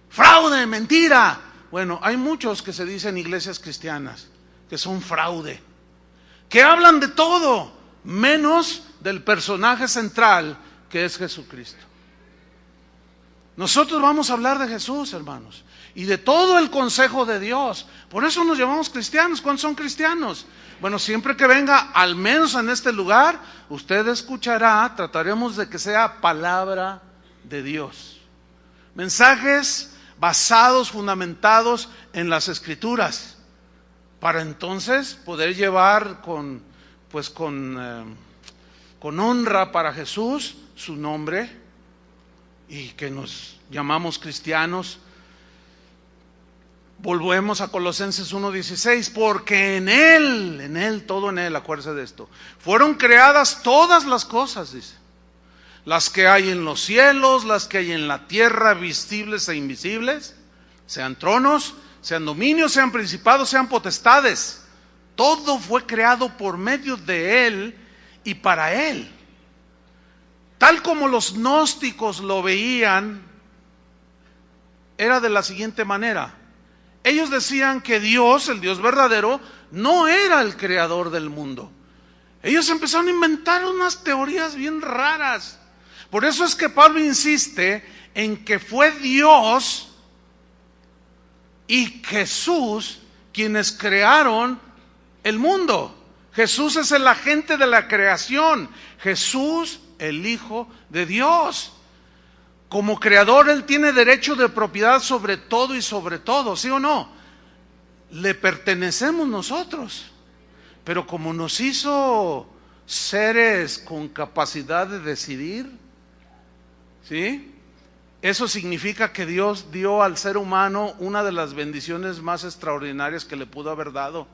Fraude, mentira. Bueno, hay muchos que se dicen iglesias cristianas que son fraude, que hablan de todo menos del personaje central, que es Jesucristo. Nosotros vamos a hablar de Jesús, hermanos, y de todo el consejo de Dios. Por eso nos llamamos cristianos. ¿Cuántos son cristianos? Bueno, siempre que venga, al menos en este lugar, usted escuchará, trataremos de que sea palabra de Dios. Mensajes basados, fundamentados en las Escrituras, para entonces poder llevar con honra para Jesús su nombre, y que nos llamamos cristianos. Volvemos a Colosenses 1:16, porque en Él, todo en Él, acuérdese de esto, fueron creadas todas las cosas, dice, las que hay en los cielos, las que hay en la tierra, visibles e invisibles, sean tronos, sean dominios, sean principados, sean potestades. Todo fue creado por medio de Él y para Él. Tal como los gnósticos lo veían, era de la siguiente manera. Ellos decían que Dios, el Dios verdadero, no era el creador del mundo. Ellos empezaron a inventar unas teorías bien raras. Por eso es que Pablo insiste en que fue Dios y Jesús quienes crearon el mundo. Jesús es el agente de la creación. Jesús, el Hijo de Dios. Como creador, Él tiene derecho de propiedad sobre todo y sobre todo, ¿sí o no? Le pertenecemos nosotros. Pero como nos hizo seres con capacidad de decidir, ¿sí? Eso significa que Dios dio al ser humano una de las bendiciones más extraordinarias que le pudo haber dado.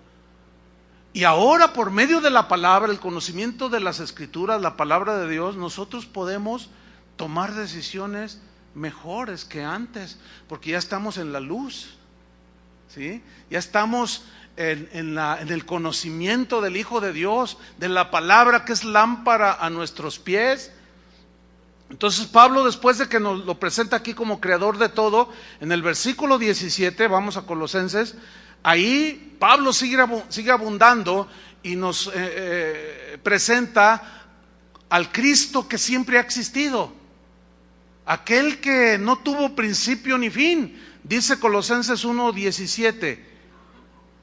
Y ahora, por medio de la palabra, el conocimiento de las Escrituras, la palabra de Dios, nosotros podemos tomar decisiones mejores que antes, porque ya estamos en la luz, ¿sí? Ya estamos en el conocimiento del Hijo de Dios, de la palabra que es lámpara a nuestros pies. Entonces Pablo, después de que nos lo presenta aquí como creador de todo, en el versículo 17, vamos a Colosenses, ahí Pablo sigue abundando y nos presenta al Cristo que siempre ha existido, aquel que no tuvo principio ni fin. Dice Colosenses 1:17,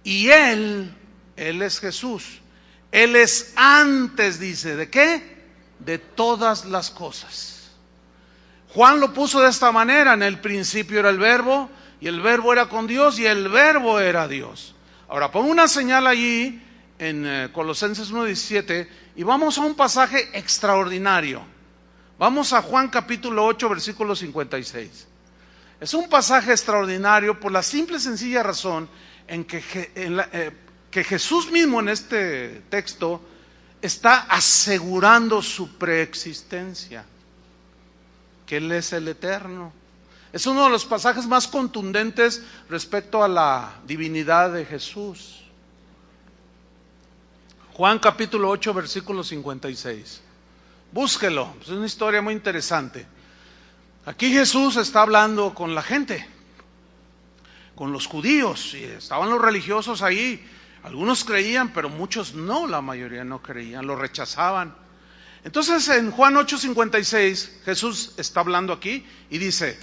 y Él es Jesús, Él es antes, dice, ¿de qué? De todas las cosas. Juan lo puso de esta manera: en el principio era el verbo, y el verbo era con Dios, y el verbo era Dios. Ahora pongo una señal allí en Colosenses 1:17 y vamos a un pasaje extraordinario. Vamos a Juan capítulo 8, versículo 56. Es un pasaje extraordinario por la simple y sencilla razón en que Jesús mismo en este texto está asegurando su preexistencia, que Él es el eterno. Es uno de los pasajes más contundentes respecto a la divinidad de Jesús. Juan capítulo 8, versículo 56. Búsquelo, es una historia muy interesante. Aquí Jesús está hablando con la gente, con los judíos, y estaban los religiosos ahí. Algunos creían, pero muchos no, la mayoría no creían, lo rechazaban. Entonces en Juan 8:56 Jesús está hablando aquí y dice: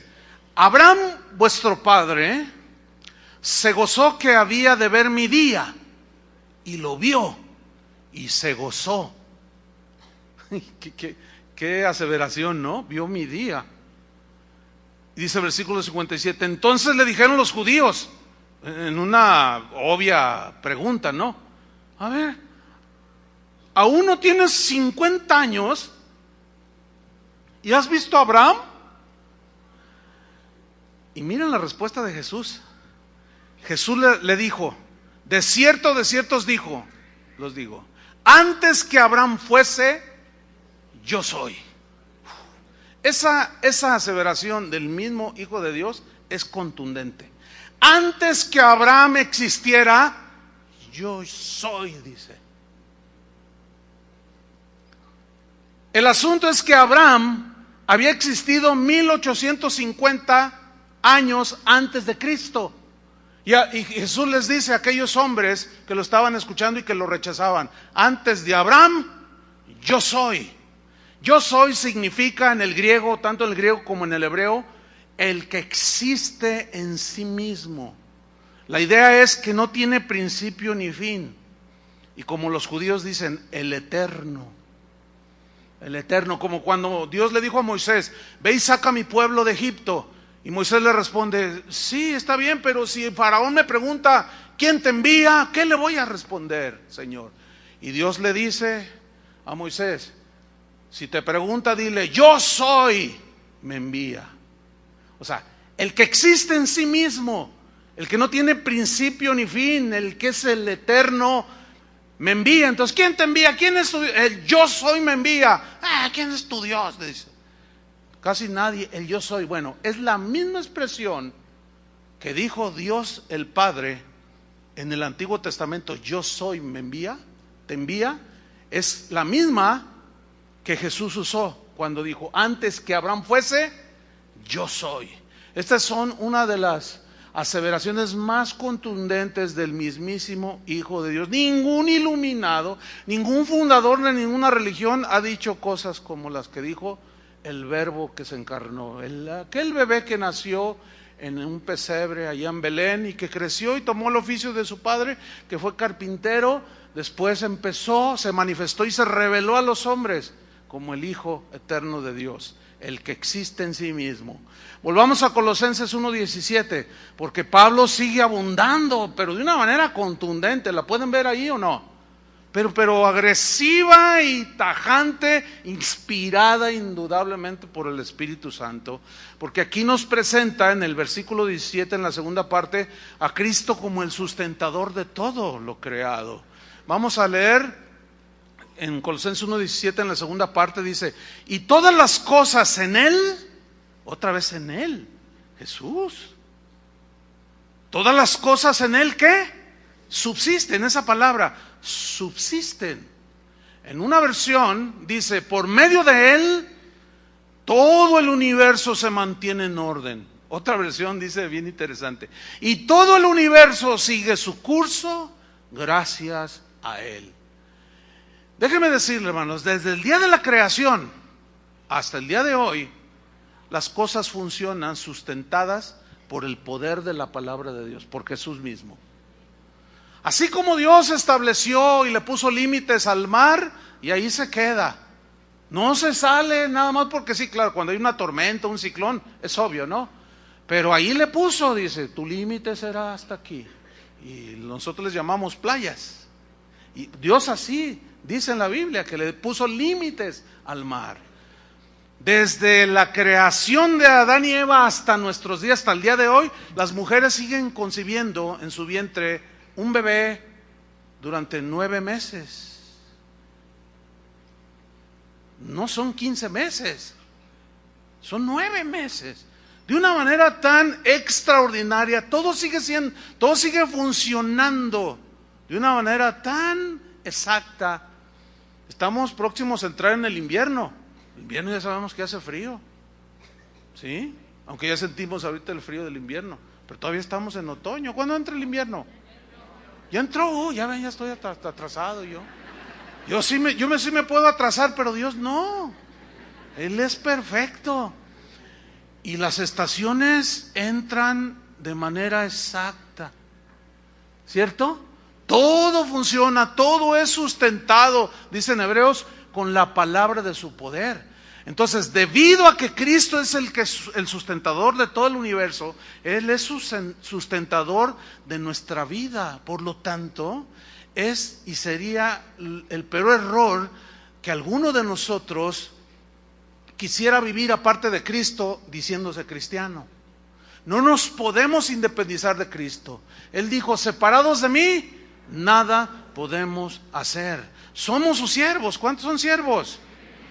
Abraham vuestro padre se gozó que había de ver mi día, y lo vio y se gozó. Qué aseveración, ¿no? Vio mi día. Y dice el versículo 57, entonces le dijeron los judíos, en una obvia pregunta, ¿no? A ver, ¿aún no tienes 50 años y has visto a Abraham? Y miren la respuesta de Jesús. Jesús le dijo: de cierto os digo, antes que Abraham fuese, yo soy. Esa aseveración del mismo Hijo de Dios es contundente. Antes que Abraham existiera, yo soy, dice. El asunto es que Abraham había existido 1850 años antes de Cristo. Y Jesús les dice a aquellos hombres que lo estaban escuchando y que lo rechazaban: antes de Abraham, yo soy. Yo soy significa en el griego, tanto en el griego como en el hebreo, el que existe en sí mismo. La idea es que no tiene principio ni fin. Y como los judíos dicen, el eterno. El eterno, como cuando Dios le dijo a Moisés: ve y saca a mi pueblo de Egipto. Y Moisés le responde: sí, está bien, pero si Faraón me pregunta ¿quién te envía?, ¿qué le voy a responder, Señor? Y Dios le dice a Moisés: si te pregunta, dile: yo soy, me envía. O sea, el que existe en sí mismo, el que no tiene principio ni fin, el que es el eterno, me envía. Entonces, ¿quién te envía? ¿Quién es tu Dios? El yo soy me envía. ¿Quién es tu Dios? Dice. Casi nadie, el yo soy. Bueno, es la misma expresión que dijo Dios el Padre en el Antiguo Testamento: yo soy, me envía, te envía. Es la misma que Jesús usó cuando dijo: antes que Abraham fuese, yo soy. Estas son una de las aseveraciones más contundentes del mismísimo Hijo de Dios. Ningún iluminado, ningún fundador de ninguna religión ha dicho cosas como las que dijo el Verbo que se encarnó. Aquel bebé que nació en un pesebre allá en Belén y que creció y tomó el oficio de su padre, que fue carpintero. Después se manifestó y se reveló a los hombres como el Hijo eterno de Dios, el que existe en sí mismo. Volvamos a Colosenses 1:17, porque Pablo sigue abundando, pero de una manera contundente. ¿La pueden ver ahí o no? Pero agresiva y tajante, inspirada indudablemente por el Espíritu Santo, porque aquí nos presenta en el versículo 17, en la segunda parte, a Cristo como el sustentador de todo lo creado. Vamos a leer en Colosenses 1:17, en la segunda parte, dice: y todas las cosas en Él, otra vez en Él, Jesús. Todas las cosas en Él, ¿qué? Subsisten. Esa palabra, subsisten. En una versión dice: por medio de Él todo el universo se mantiene en orden. Otra versión dice, bien interesante: y todo el universo sigue su curso gracias a Él. Déjenme decirle, hermanos, desde el día de la creación hasta el día de hoy, las cosas funcionan sustentadas por el poder de la palabra de Dios, por Jesús mismo. Así como Dios estableció y le puso límites al mar, y ahí se queda. No se sale nada más porque sí, claro, cuando hay una tormenta, un ciclón, es obvio, ¿no? Pero ahí le puso, dice, tu límite será hasta aquí. Y nosotros les llamamos playas. Y Dios así dice en la Biblia, que le puso límites al mar. Desde la creación de Adán y Eva hasta nuestros días, hasta el día de hoy, las mujeres siguen concibiendo en su vientre un bebé durante 9 meses. No son 15 meses, son 9 meses. De una manera tan extraordinaria, todo sigue funcionando de una manera tan exacta. Estamos próximos a entrar en el invierno. El invierno ya sabemos que hace frío, ¿sí? Aunque ya sentimos ahorita el frío del invierno, pero todavía estamos en otoño. ¿Cuándo entra el invierno? Ya entró, ya ven, ya estoy atrasado yo. Yo sí me puedo atrasar, pero Dios no. Él es perfecto. Y las estaciones entran de manera exacta, ¿cierto? Todo funciona, todo es sustentado, dicen Hebreos, con la palabra de su poder. Entonces, debido a que Cristo es el sustentador de todo el universo, Él es sustentador de nuestra vida. Por lo tanto, es y sería el peor error que alguno de nosotros quisiera vivir aparte de Cristo diciéndose cristiano. No nos podemos independizar de Cristo. Él dijo, separados de mí, nada podemos hacer. Somos sus siervos. ¿Cuántos son siervos?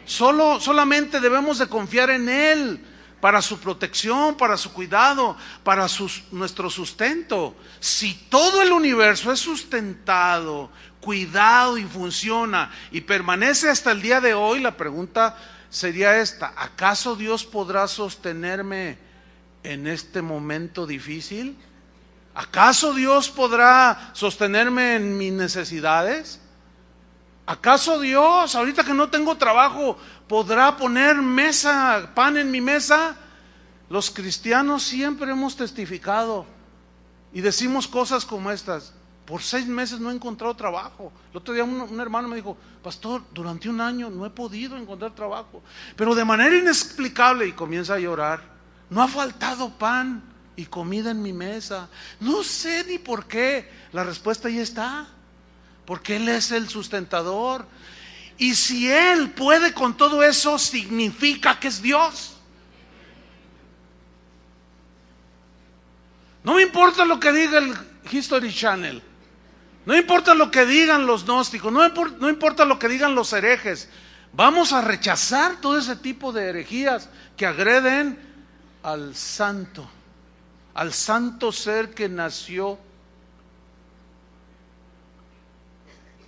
Solamente debemos de confiar en Él para su protección, para su cuidado, para nuestro sustento. Si todo el universo es sustentado, cuidado y funciona y permanece hasta el día de hoy, la pregunta sería esta: ¿acaso Dios podrá sostenerme en este momento difícil? ¿Acaso Dios podrá sostenerme en mis necesidades? ¿Acaso Dios, ahorita que no tengo trabajo, podrá poner pan en mi mesa? Los cristianos siempre hemos testificado y decimos cosas como estas: por 6 meses no he encontrado trabajo. El otro día un hermano me dijo, pastor, durante 1 año no he podido encontrar trabajo, pero de manera inexplicable, y comienza a llorar, no ha faltado pan y comida en mi mesa. No sé ni por qué. La respuesta ahí está: porque Él es el sustentador. Y si Él puede con todo eso, significa que es Dios. No me importa lo que diga el History Channel, no importa lo que digan los gnósticos, no importa lo que digan los herejes. Vamos a rechazar todo ese tipo de herejías que agreden al santo ser que nació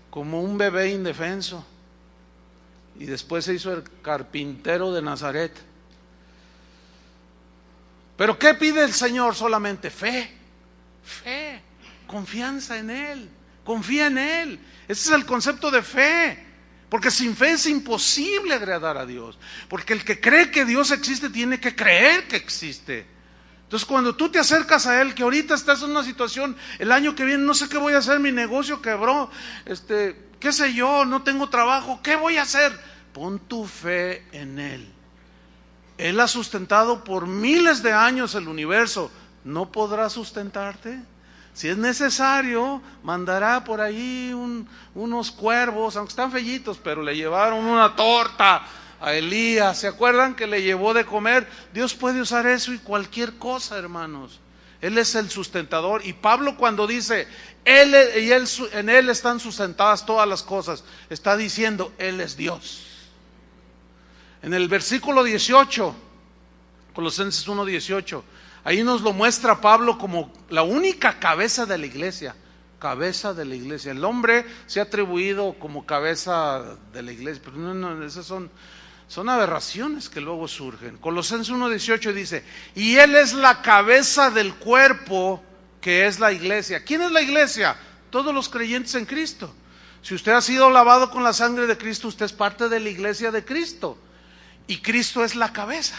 como un bebé indefenso y después se hizo el carpintero de Nazaret. ¿Pero qué pide el Señor? Solamente fe, confianza en Él, confía en Él. Ese es el concepto de fe, porque sin fe es imposible agradar a Dios, porque el que cree que Dios existe tiene que creer que existe. Entonces, cuando tú te acercas a Él, que ahorita estás en una situación, el año que viene no sé qué voy a hacer, mi negocio quebró, qué sé yo, no tengo trabajo, ¿qué voy a hacer? Pon tu fe en Él. Él ha sustentado por miles de años el universo. ¿No podrá sustentarte? Si es necesario, mandará por ahí unos cuervos, aunque están fellitos, pero le llevaron una torta a Elías. ¿Se acuerdan que le llevó de comer? Dios puede usar eso y cualquier cosa, hermanos. Él es el sustentador. Y Pablo, cuando dice en Él están sustentadas todas las cosas, está diciendo, Él es Dios. En el versículo 18, Colosenses 1:18, ahí nos lo muestra Pablo como la única cabeza de la iglesia. Cabeza de la iglesia. El hombre se ha atribuido como cabeza de la iglesia, pero no, esas son aberraciones que luego surgen. Colosenses 1:18 dice, y Él es la cabeza del cuerpo, que es la iglesia. ¿Quién es la iglesia? Todos los creyentes en Cristo. Si usted ha sido lavado con la sangre de Cristo, usted es parte de la iglesia de Cristo. Y Cristo es la cabeza.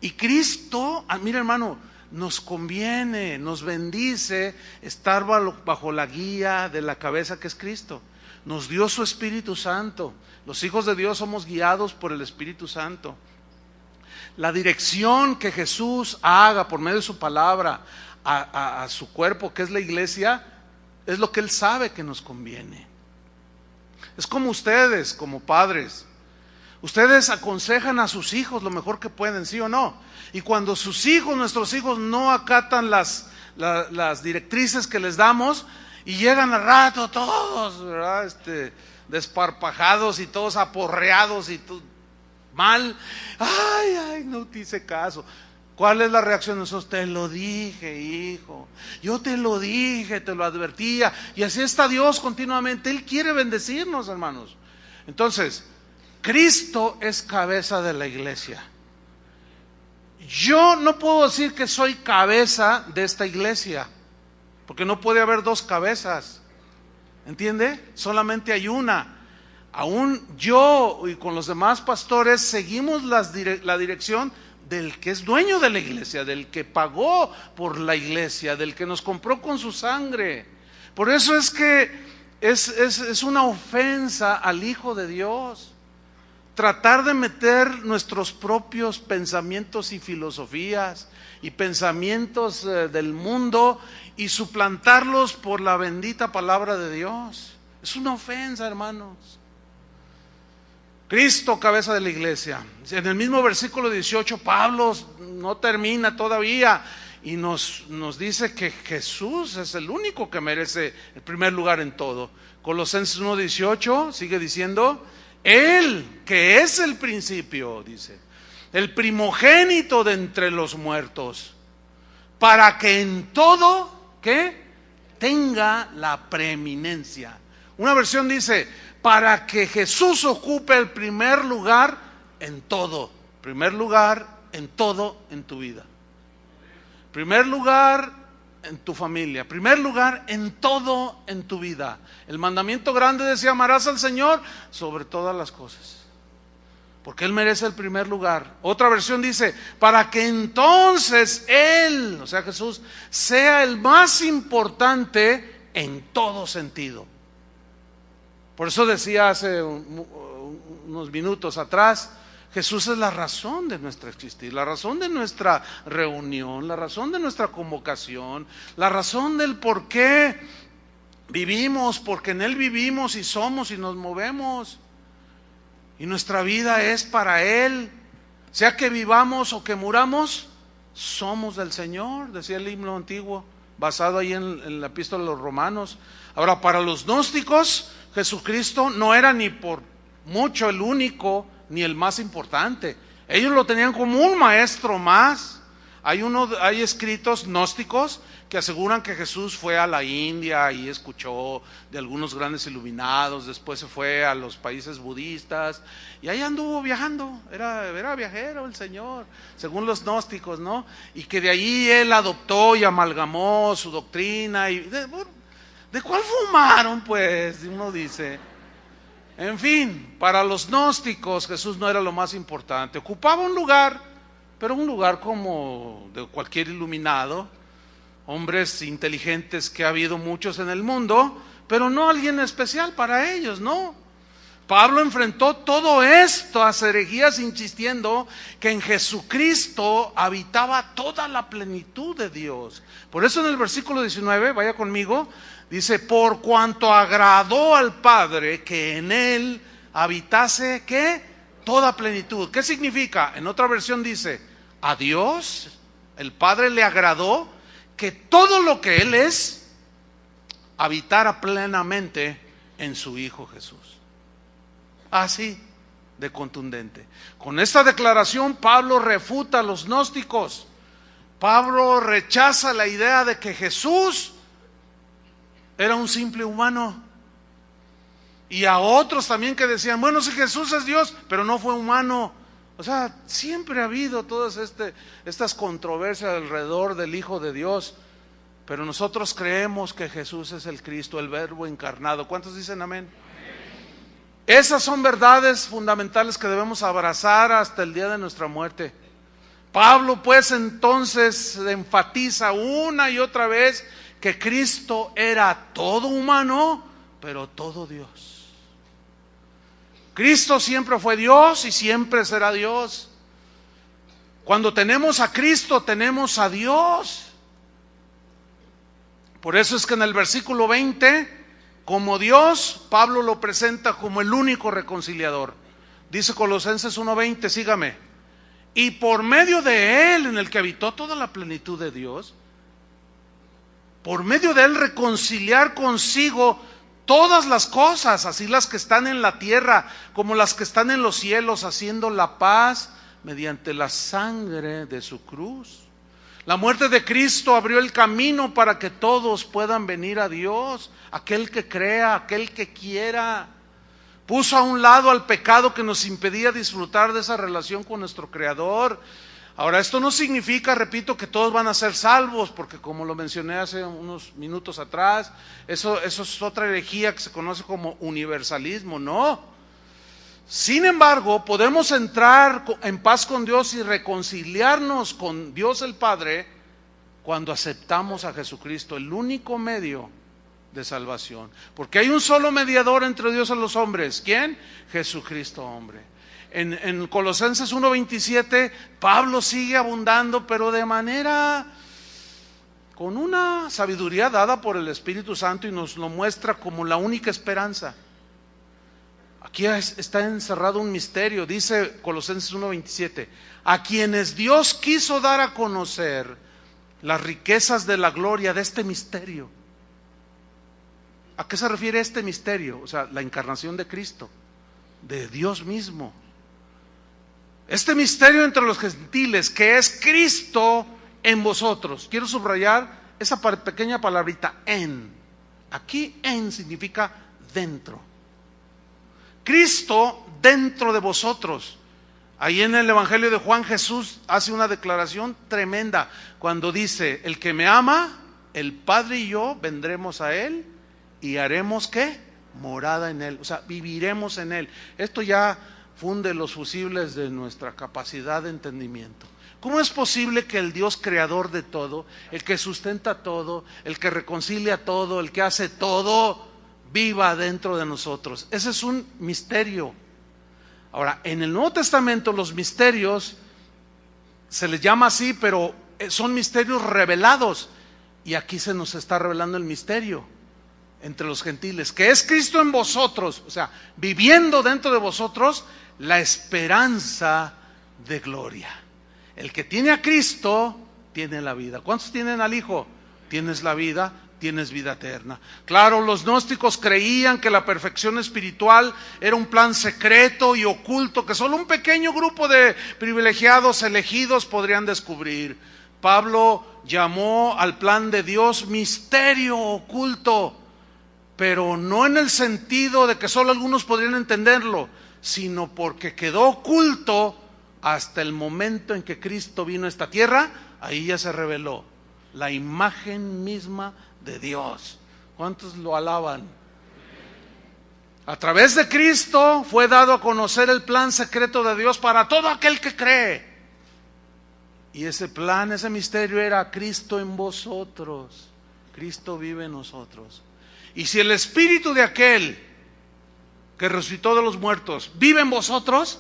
Y Cristo, mira hermano, nos conviene, nos bendice estar bajo la guía de la cabeza que es Cristo. nos dio su Espíritu Santo. Los hijos de Dios somos guiados por el Espíritu Santo. La dirección que Jesús haga por medio de su palabra a su cuerpo, que es la iglesia, es lo que Él sabe que nos conviene. Es como ustedes, como padres. Ustedes aconsejan a sus hijos lo mejor que pueden, ¿sí o no? Y cuando sus hijos, nuestros hijos, no acatan las directrices que les damos, y llegan al rato todos, ¿verdad? Desparpajados y todos aporreados y mal. Ay, no te hice caso. ¿Cuál es la reacción de nosotros? Te lo dije, hijo. Yo te lo dije, te lo advertía. Y así está Dios continuamente. Él quiere bendecirnos, hermanos. Entonces, Cristo es cabeza de la iglesia. Yo no puedo decir que soy cabeza de esta iglesia, porque no puede haber dos cabezas. ¿Entiende? Solamente hay una. Aún yo y con los demás pastores seguimos la dirección del que es dueño de la iglesia, del que pagó por la iglesia, del que nos compró con su sangre. Por eso es que es una ofensa al Hijo de Dios tratar de meter nuestros propios pensamientos y filosofías y pensamientos del mundo y suplantarlos por la bendita palabra de Dios. Es una ofensa, hermanos. Cristo, cabeza de la iglesia. En el mismo versículo 18, Pablo no termina todavía y nos dice que Jesús es el único que merece el primer lugar en todo. Colosenses 1:18 sigue diciendo: Él, que es el principio, dice, el primogénito de entre los muertos, para que en todo, ¿qué? Tenga la preeminencia. Una versión dice, para que Jesús ocupe el primer lugar en todo. Primer lugar en todo en tu vida. Primer lugar en tu familia. Primer lugar en todo en tu vida. El mandamiento grande decía: amarás al Señor sobre todas las cosas, porque Él merece el primer lugar. Otra versión dice: para que entonces Él, o sea Jesús, sea el más importante en todo sentido. Por eso decía hace unos minutos atrás, Jesús es la razón de nuestra existir, la razón de nuestra reunión, la razón de nuestra convocación, la razón del por qué vivimos, porque en Él vivimos y somos y nos movemos. Y nuestra vida es para Él. Sea que vivamos o que muramos, somos del Señor, decía el himno antiguo, basado ahí en la epístola de los Romanos. Ahora, para los gnósticos, Jesucristo no era ni por mucho el único ni el más importante. Ellos lo tenían como un maestro más. Hay escritos gnósticos que aseguran que Jesús fue a la India y escuchó de algunos grandes iluminados, después se fue a los países budistas y ahí anduvo viajando, era viajero el Señor, según los gnósticos, ¿no? Y que de ahí Él adoptó y amalgamó su doctrina. ¿De cuál fumaron, pues? Uno dice. En fin, para los gnósticos Jesús no era lo más importante. Ocupaba un lugar, pero un lugar como de cualquier iluminado, hombres inteligentes que ha habido muchos en el mundo, pero no alguien especial para ellos, ¿no? Pablo enfrentó todo esto, a herejías, insistiendo que en Jesucristo habitaba toda la plenitud de Dios. Por eso en el versículo 19, vaya conmigo, dice: por cuanto agradó al Padre que en Él habitase, ¿qué? Toda plenitud. ¿Qué significa? En otra versión dice: a Dios, el Padre, le agradó que todo lo que Él es habitara plenamente en su Hijo Jesús. Así de contundente. Con esta declaración Pablo refuta a los gnósticos. Pablo rechaza la idea de que Jesús era un simple humano. Y a otros también que decían: bueno, si Jesús es Dios, pero no fue humano. O sea, siempre ha habido todas estas controversias alrededor del Hijo de Dios. Pero nosotros creemos que Jesús es el Cristo, el Verbo encarnado. ¿Cuántos dicen amén? Esas son verdades fundamentales que debemos abrazar hasta el día de nuestra muerte. Pablo pues entonces enfatiza una y otra vez que Cristo era todo humano, pero todo Dios. Cristo siempre fue Dios y siempre será Dios. Cuando tenemos a Cristo, tenemos a Dios. Por eso es que en el versículo 20, como Dios, Pablo lo presenta como el único reconciliador. Dice Colosenses 1:20, sígame. Y por medio de Él, en el que habitó toda la plenitud de Dios, por medio de Él reconciliar consigo todas las cosas, así las que están en la tierra como las que están en los cielos, haciendo la paz mediante la sangre de su cruz. La muerte de Cristo abrió el camino para que todos puedan venir a Dios, aquel que crea, aquel que quiera. Puso a un lado al pecado que nos impedía disfrutar de esa relación con nuestro Creador. Ahora, esto no significa, repito, que todos van a ser salvos, porque como lo mencioné hace unos minutos atrás, eso es otra herejía que se conoce como universalismo, no. Sin embargo, podemos entrar en paz con Dios y reconciliarnos con Dios el Padre cuando aceptamos a Jesucristo, el único medio de salvación. Porque hay un solo mediador entre Dios y los hombres. ¿Quién? Jesucristo, hombre. En Colosenses 1:27, Pablo sigue abundando, pero de manera, con una sabiduría dada por el Espíritu Santo, y nos lo muestra como la única esperanza. Aquí está encerrado un misterio. Dice Colosenses 1:27, a quienes Dios quiso dar a conocer las riquezas de la gloria de este misterio. ¿A qué se refiere este misterio? O sea, la encarnación de Cristo, de Dios mismo. Este misterio entre los gentiles, que es Cristo en vosotros. Quiero subrayar esa pequeña palabrita, en. Aquí en significa dentro. Cristo dentro de vosotros. Ahí en el Evangelio de Juan, Jesús hace una declaración tremenda cuando dice, el que me ama, el Padre y yo vendremos a Él y haremos ¿qué? Morada en Él, o sea, viviremos en Él. Esto ya funde los fusibles de nuestra capacidad de entendimiento. ¿Cómo es posible que el Dios creador de todo, el que sustenta todo, el que reconcilia todo, el que hace todo, viva dentro de nosotros? Ese es un misterio. Ahora, en el Nuevo Testamento los misterios se les llama así, pero son misterios revelados. Y aquí se nos está revelando el misterio entre los gentiles, que es Cristo en vosotros, o sea, viviendo dentro de vosotros la esperanza de gloria. El que tiene a Cristo tiene la vida. ¿Cuántos tienen al Hijo? Tienes la vida, tienes vida eterna. Claro, los gnósticos creían que la perfección espiritual era un plan secreto y oculto que solo un pequeño grupo de privilegiados elegidos podrían descubrir. Pablo llamó al plan de Dios misterio oculto, pero no en el sentido de que solo algunos podrían entenderlo, sino porque quedó oculto hasta el momento en que Cristo vino a esta tierra. Ahí ya se reveló la imagen misma de Dios. ¿Cuántos lo alaban? A través de Cristo fue dado a conocer el plan secreto de Dios para todo aquel que cree. Y ese plan, ese misterio era Cristo en vosotros. Cristo vive en nosotros. Y si el espíritu de aquel que resucitó de los muertos vive en vosotros,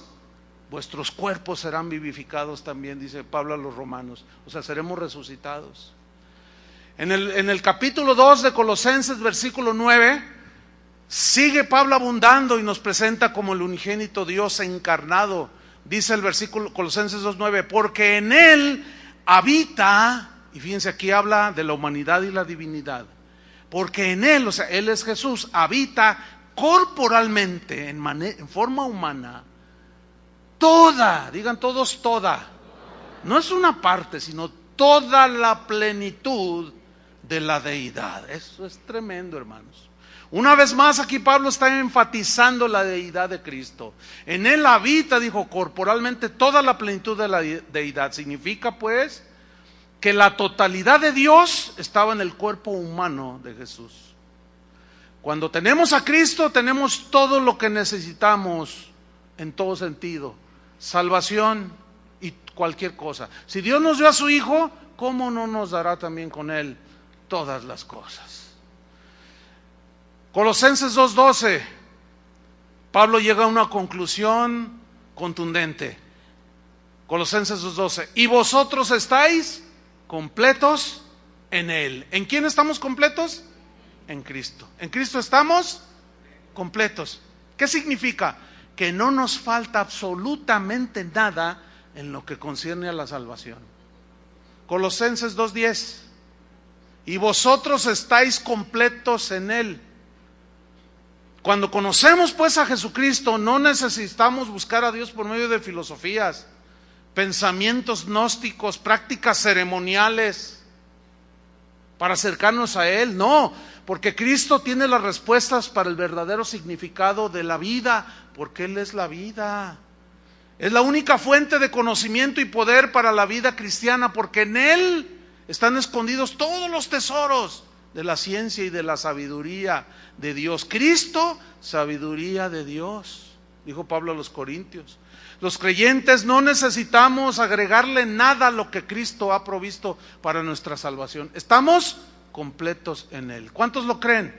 vuestros cuerpos serán vivificados también, dice Pablo a los romanos. O sea, seremos resucitados. En el capítulo 2 de Colosenses, versículo 9, sigue Pablo abundando y nos presenta como el unigénito Dios encarnado. Dice el versículo Colosenses 2:9, porque en Él habita, y fíjense aquí habla de la humanidad y la divinidad, porque en Él, o sea, Él es Jesús, habita corporalmente, en forma humana, toda, digan todos toda, no es una parte, sino toda la plenitud de la deidad. Eso es tremendo, hermanos. Una vez más aquí Pablo está enfatizando la deidad de Cristo. En Él habita, dijo, corporalmente toda la plenitud de la deidad. Significa pues que la totalidad de Dios estaba en el cuerpo humano de Jesús. Cuando tenemos a Cristo tenemos todo lo que necesitamos en todo sentido. Salvación y cualquier cosa. Si Dios nos dio a su Hijo, ¿cómo no nos dará también con Él todas las cosas? Colosenses 2:12, Pablo llega a una conclusión contundente. Colosenses 2:12. Y vosotros estáis completos en Él. ¿En quién estamos completos? En Cristo. En Cristo estamos completos. ¿Qué significa? Que no nos falta absolutamente nada en lo que concierne a la salvación. Colosenses 2:10. Y vosotros estáis completos en Él. Cuando conocemos pues a Jesucristo, no necesitamos buscar a Dios por medio de filosofías, pensamientos gnósticos, prácticas ceremoniales para acercarnos a Él. No, porque Cristo tiene las respuestas para el verdadero significado de la vida, porque Él es la vida. Es la única fuente de conocimiento y poder para la vida cristiana, porque en Él están escondidos todos los tesoros de la ciencia y de la sabiduría de Dios. Cristo, sabiduría de Dios, dijo Pablo a los Corintios. Los creyentes no necesitamos agregarle nada a lo que Cristo ha provisto para nuestra salvación. Estamos completos en Él. ¿Cuántos lo creen?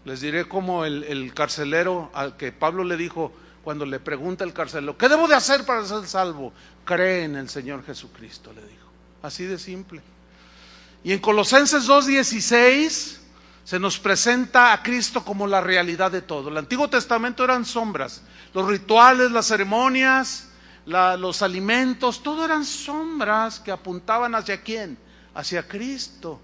Les diré como el carcelero al que Pablo le dijo cuando le pregunta el carcelero: ¿qué debo de hacer para ser salvo? Cree en el Señor Jesucristo, le dijo. Así de simple. Y en Colosenses 2:16 se nos presenta a Cristo como la realidad de todo. El Antiguo Testamento eran sombras. Los rituales, las ceremonias, los alimentos, todo eran sombras que apuntaban ¿hacia quién? Hacia Cristo.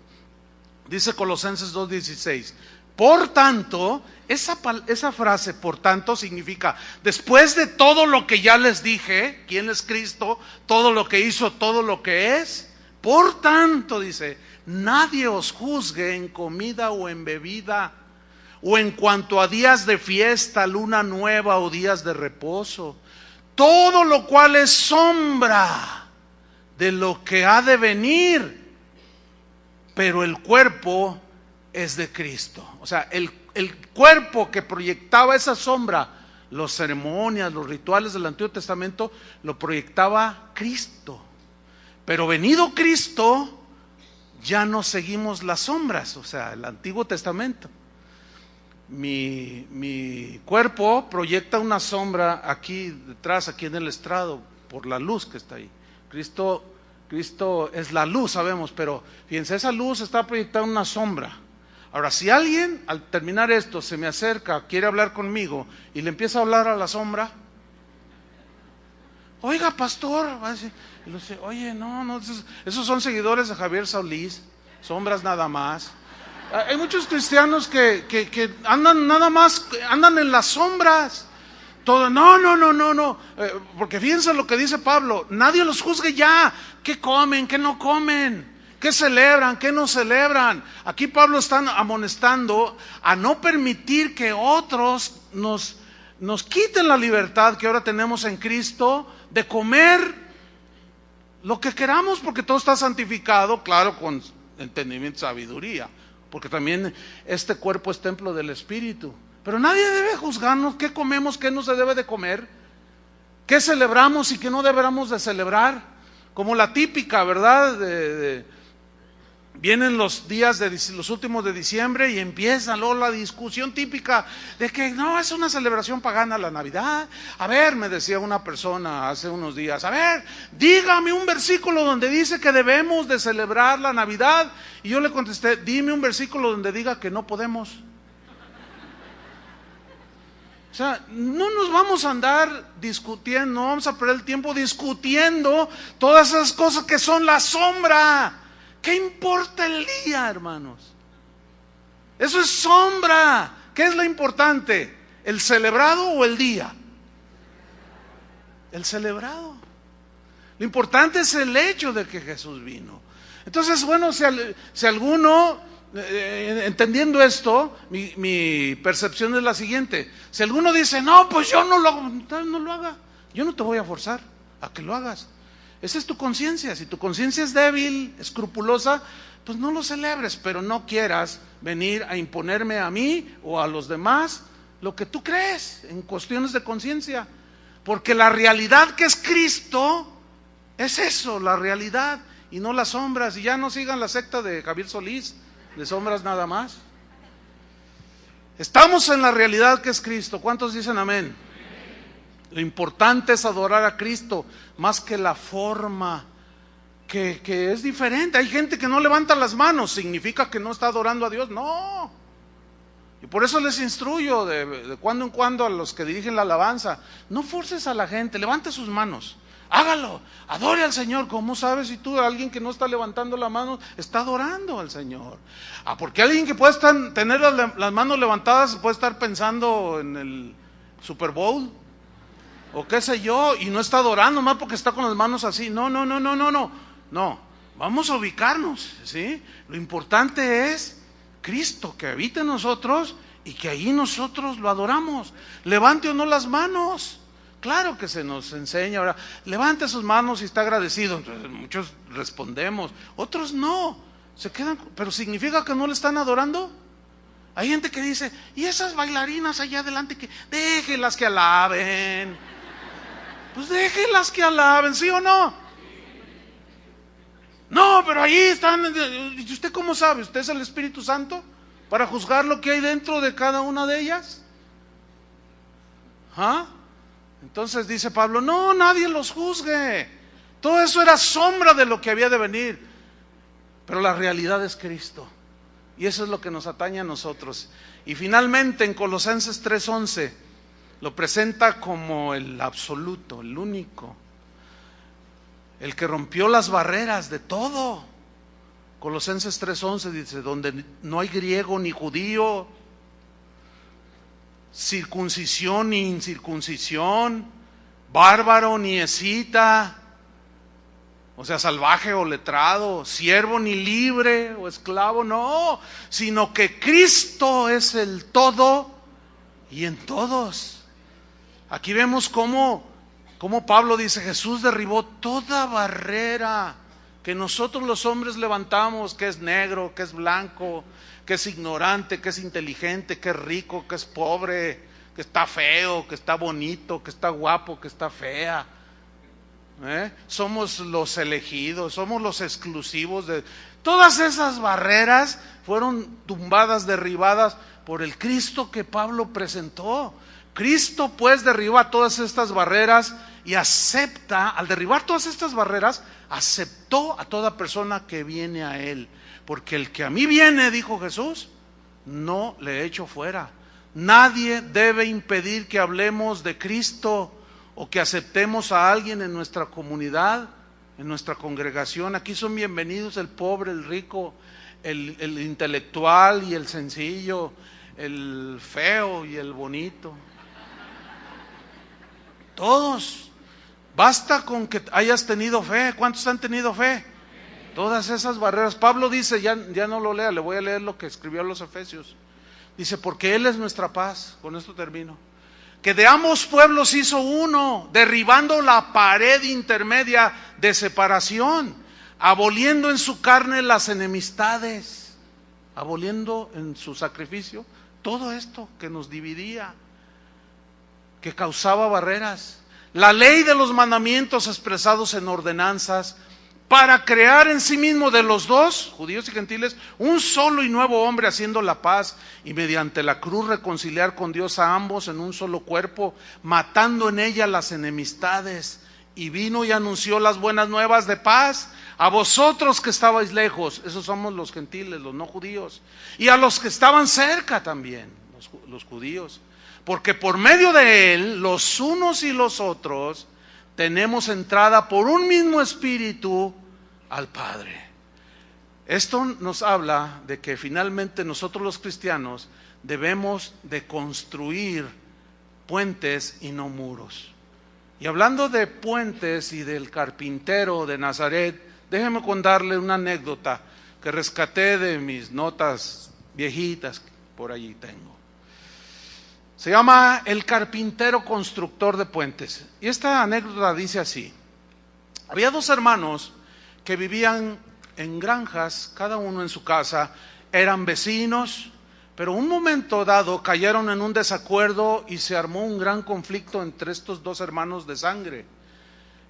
Dice Colosenses 2:16. Por tanto, esa frase, por tanto, significa, después de todo lo que ya les dije, quién es Cristo, todo lo que hizo, todo lo que es, por tanto, dice, nadie os juzgue en comida o en bebida, o en cuanto a días de fiesta, luna nueva o días de reposo, todo lo cual es sombra de lo que ha de venir, pero el cuerpo es de Cristo. O sea, el cuerpo que proyectaba esa sombra, las ceremonias, los rituales del Antiguo Testamento, lo proyectaba Cristo. Pero venido Cristo, ya no seguimos las sombras, o sea, el Antiguo Testamento. Mi cuerpo proyecta una sombra aquí detrás, aquí en el estrado, por la luz que está ahí. Cristo es la luz, sabemos, pero fíjense, esa luz está proyectando una sombra. Ahora, si alguien al terminar esto se me acerca, quiere hablar conmigo y le empieza a hablar a la sombra, oiga, pastor, va a decir, oye, no, esos son seguidores de Javier Solís, sombras nada más. Hay muchos cristianos que andan nada más, andan en las sombras. Todo, no, porque fíjense lo que dice Pablo, nadie los juzgue ya, qué comen, qué no comen, qué celebran, qué no celebran. Aquí Pablo está amonestando a no permitir que otros nos quiten la libertad que ahora tenemos en Cristo de comer lo que queramos, porque todo está santificado, claro, con entendimiento y sabiduría, porque también este cuerpo es templo del Espíritu. Pero nadie debe juzgarnos qué comemos, qué no se debe de comer, qué celebramos y qué no deberíamos de celebrar. Como la típica, ¿verdad? Vienen los días los últimos de diciembre y empieza luego la discusión típica de que no, es una celebración pagana la Navidad. A ver, me decía una persona hace unos días, a ver, dígame un versículo donde dice que debemos de celebrar la Navidad. Y yo le contesté, dime un versículo donde diga que no podemos. O sea, no nos vamos a andar discutiendo, no vamos a perder el tiempo discutiendo todas esas cosas que son la sombra. ¿Qué importa el día, hermanos? Eso es sombra. ¿Qué es lo importante? ¿El celebrado o el día? El celebrado. Lo importante es el hecho de que Jesús vino. Entonces, bueno, si alguno, entendiendo esto, mi percepción es la siguiente. Si alguno dice, no, pues yo no lo hago, no lo haga. Yo no te voy a forzar a que lo hagas. Esa es tu conciencia. Si tu conciencia es débil, escrupulosa, pues no lo celebres, pero no quieras venir a imponerme a mí o a los demás lo que tú crees en cuestiones de conciencia. Porque la realidad que es Cristo es eso, la realidad, y no las sombras. Y ya no sigan la secta de Javier Solís, de sombras nada más. Estamos en la realidad que es Cristo. ¿Cuántos dicen amén? Lo importante es adorar a Cristo más que la forma, que es diferente. Hay gente que no levanta las manos, ¿significa que no está adorando a Dios? No. Y por eso les instruyo de cuando en cuando a los que dirigen la alabanza: no forces a la gente, levante sus manos, hágalo, adore al Señor. ¿Cómo sabes si tú, alguien que no está levantando la mano, está adorando al Señor? Porque alguien que puede tener las manos levantadas puede estar pensando en el Super Bowl o qué sé yo, y no está adorando más porque está con las manos así. No, vamos a ubicarnos, ¿sí? Lo importante es Cristo que habita en nosotros y que ahí nosotros lo adoramos. Levante o no las manos. Claro que se nos enseña ahora, levante sus manos y está agradecido. Entonces, muchos respondemos, otros no, se quedan, pero ¿significa que no le están adorando? Hay gente que dice: ¿y esas bailarinas allá adelante que déjenlas que alaben? Pues déjenlas que alaben, ¿sí o no? No, pero ahí están. ¿Y usted cómo sabe? ¿Usted es el Espíritu Santo para juzgar lo que hay dentro de cada una de ellas? ¿Ah? Entonces dice Pablo: no, nadie los juzgue. Todo eso era sombra de lo que había de venir, pero la realidad es Cristo, y eso es lo que nos atañe a nosotros. Y finalmente en Colosenses 3:11 lo presenta como el absoluto, el único, el que rompió las barreras de todo. Colosenses 3:11 dice: donde no hay griego ni judío, circuncisión ni incircuncisión, bárbaro ni escita, o sea, salvaje o letrado, siervo ni libre o esclavo, no, sino que Cristo es el todo y en todos. Aquí vemos cómo Pablo dice: Jesús derribó toda barrera que nosotros los hombres levantamos, que es negro, que es blanco, que es ignorante, que es inteligente, que es rico, que es pobre, que está feo, que está bonito, que está guapo, que está fea. Somos los elegidos, somos los exclusivos. Todas esas barreras fueron tumbadas, derribadas por el Cristo que Pablo presentó. Cristo pues derriba todas estas barreras y acepta, al derribar todas estas barreras, aceptó a toda persona que viene a Él. Porque el que a mí viene, dijo Jesús, no le echo fuera. Nadie debe impedir que hablemos de Cristo o que aceptemos a alguien en nuestra comunidad, en nuestra congregación. Aquí son bienvenidos el pobre, el rico, el intelectual y el sencillo, el feo y el bonito. Todos. Basta con que hayas tenido fe. ¿Cuántos han tenido fe? Todas esas barreras. Pablo dice, ya no lo lea, le voy a leer lo que escribió a los Efesios. Dice: porque Él es nuestra paz. Con esto termino. Que de ambos pueblos hizo uno, derribando la pared intermedia de separación, aboliendo en su carne las enemistades, aboliendo en su sacrificio todo esto que nos dividía, que causaba barreras. La ley de los mandamientos expresados en ordenanzas, para crear en sí mismo de los dos, judíos y gentiles, un solo y nuevo hombre, haciendo la paz, y mediante la cruz reconciliar con Dios a ambos en un solo cuerpo, matando en ella las enemistades. Y vino y anunció las buenas nuevas de paz a vosotros que estabais lejos, esos somos los gentiles, los no judíos, y a los que estaban cerca también, los judíos. Porque por medio de Él, los unos y los otros, tenemos entrada por un mismo espíritu al Padre. Esto nos habla de que finalmente nosotros los cristianos debemos de construir puentes y no muros. Y hablando de puentes y del carpintero de Nazaret, déjeme contarle una anécdota que rescaté de mis notas viejitas, que por allí tengo. Se llama El carpintero constructor de puentes. Y esta anécdota dice así: había dos hermanos que vivían en granjas, cada uno en su casa, eran vecinos, pero un momento dado cayeron en un desacuerdo y se armó un gran conflicto entre estos dos hermanos de sangre.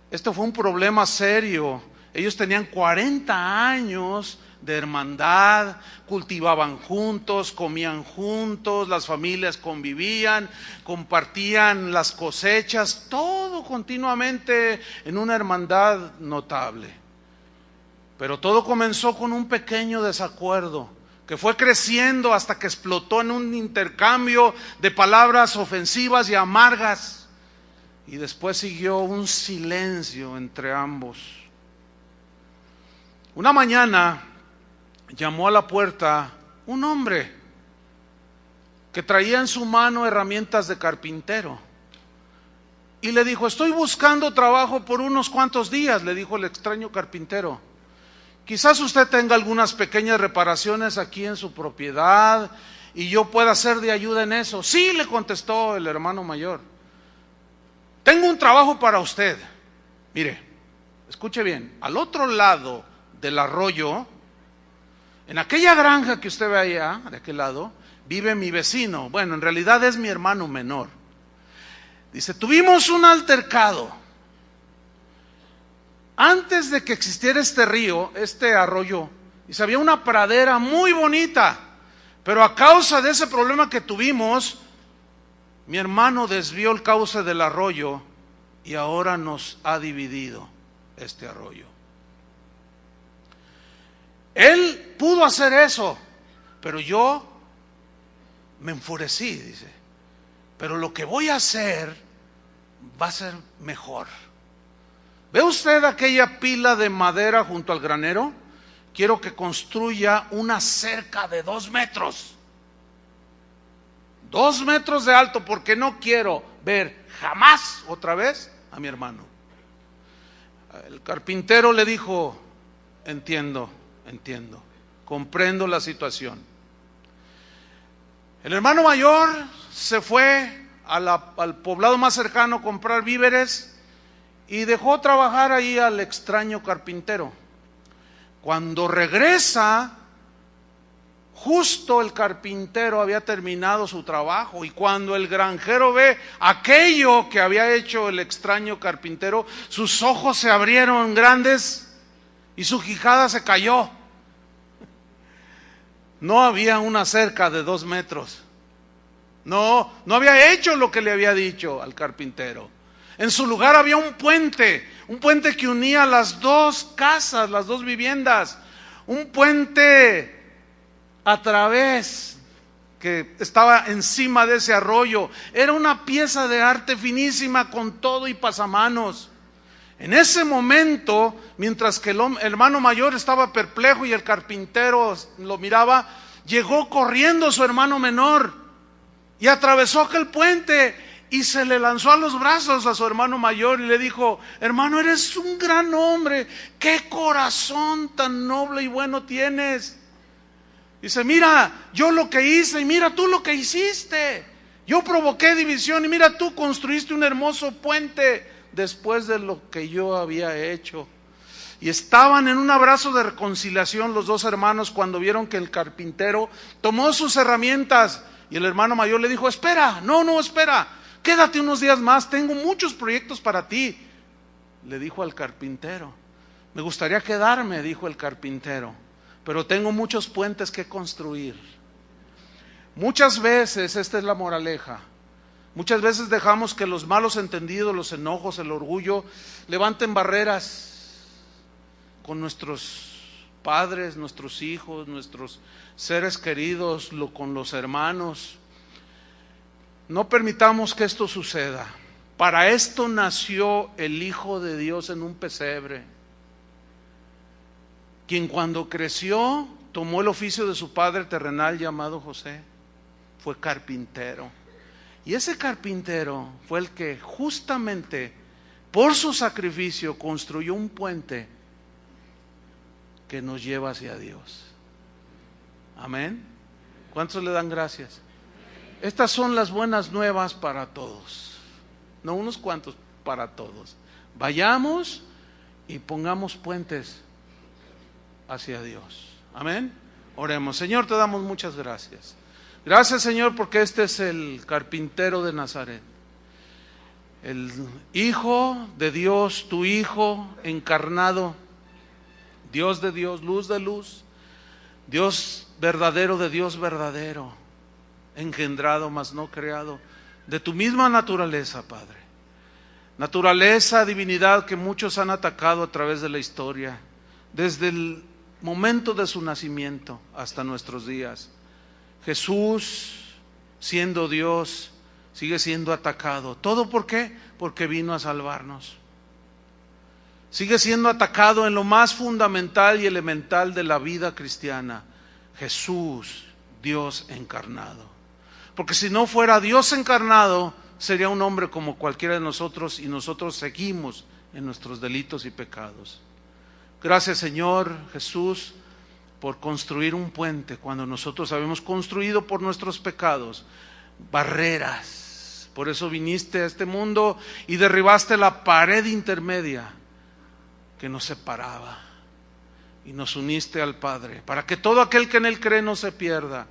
Esto fue un problema serio. Ellos tenían 40 años de hermandad, cultivaban juntos, comían juntos, las familias convivían, compartían las cosechas, todo continuamente en una hermandad notable. Pero todo comenzó con un pequeño desacuerdo que fue creciendo hasta que explotó en un intercambio de palabras ofensivas y amargas. Y después siguió un silencio entre ambos. Una mañana llamó a la puerta un hombre que traía en su mano herramientas de carpintero. Y le dijo: estoy buscando trabajo por unos cuantos días, le dijo el extraño carpintero. Quizás usted tenga algunas pequeñas reparaciones aquí en su propiedad y yo pueda ser de ayuda en eso. Sí, le contestó el hermano mayor. Tengo un trabajo para usted. Mire, escuche bien, al otro lado del arroyo, en aquella granja que usted ve allá, de aquel lado, vive mi vecino. Bueno, en realidad es mi hermano menor. Dice, tuvimos un altercado. Antes de que existiera este río, este arroyo, dice, había una pradera muy bonita, pero a causa de ese problema que tuvimos, mi hermano desvió el cauce del arroyo y ahora nos ha dividido este arroyo. Él pudo hacer eso, pero yo me enfurecí, dice. Pero lo que voy a hacer va a ser mejor. ¿Ve usted aquella pila de madera junto al granero? Quiero que construya una cerca de 2 metros. 2 metros de alto, porque no quiero ver jamás otra vez a mi hermano. El carpintero le dijo, entiendo, comprendo la situación. El hermano mayor se fue al poblado más cercano a comprar víveres y dejó trabajar ahí al extraño carpintero. Cuando regresa, justo el carpintero había terminado su trabajo, y cuando el granjero ve aquello que había hecho el extraño carpintero, sus ojos se abrieron grandes y su quijada se cayó. No había una cerca de 2 metros. No había hecho lo que le había dicho al carpintero. En su lugar había un puente que unía las 2 casas, las 2 viviendas, un puente a través que estaba encima de ese arroyo. Era una pieza de arte finísima con todo y pasamanos. En ese momento, mientras que el hermano mayor estaba perplejo y el carpintero lo miraba, llegó corriendo su hermano menor y atravesó aquel puente y se le lanzó a los brazos a su hermano mayor y le dijo, hermano, eres un gran hombre, qué corazón tan noble y bueno tienes. Dice, mira, yo lo que hice y mira tú lo que hiciste. Yo provoqué división y mira tú construiste un hermoso puente después de lo que yo había hecho. Y estaban en un abrazo de reconciliación los 2 hermanos cuando vieron que el carpintero tomó sus herramientas y el hermano mayor le dijo, espera, no, espera. Quédate unos días más, tengo muchos proyectos para ti. Le dijo al carpintero. Me gustaría quedarme, dijo el carpintero, pero tengo muchos puentes que construir. Muchas veces, esta es la moraleja, muchas veces dejamos que los malos entendidos, los enojos, el orgullo, levanten barreras con nuestros padres, nuestros hijos, nuestros seres queridos, con los hermanos. No permitamos que esto suceda. Para esto nació el Hijo de Dios en un pesebre, quien cuando creció tomó el oficio de su padre terrenal llamado José, fue carpintero. Y ese carpintero fue el que justamente por su sacrificio construyó un puente que nos lleva hacia Dios. Amén. ¿Cuántos le dan gracias? Estas son las buenas nuevas para todos, no unos cuantos, para todos. Vayamos y pongamos puentes hacia Dios. Amén. Oremos. Señor, te damos muchas gracias. Gracias, Señor, porque este es el carpintero de Nazaret, el Hijo de Dios, tu Hijo encarnado, Dios de Dios, luz de luz, Dios verdadero de Dios verdadero, engendrado mas no creado, de tu misma naturaleza, Padre. Naturaleza, divinidad que muchos han atacado a través de la historia, desde el momento de su nacimiento hasta nuestros días. Jesús, siendo Dios, sigue siendo atacado. ¿Todo por qué? Porque vino a salvarnos. Sigue siendo atacado en lo más fundamental y elemental de la vida cristiana. Jesús, Dios encarnado. Porque si no fuera Dios encarnado, sería un hombre como cualquiera de nosotros, y nosotros seguimos en nuestros delitos y pecados. Gracias, Señor Jesús, por construir un puente cuando nosotros habíamos construido por nuestros pecados barreras. Por eso viniste a este mundo y derribaste la pared intermedia que nos separaba y nos uniste al Padre, para que todo aquel que en Él cree no se pierda.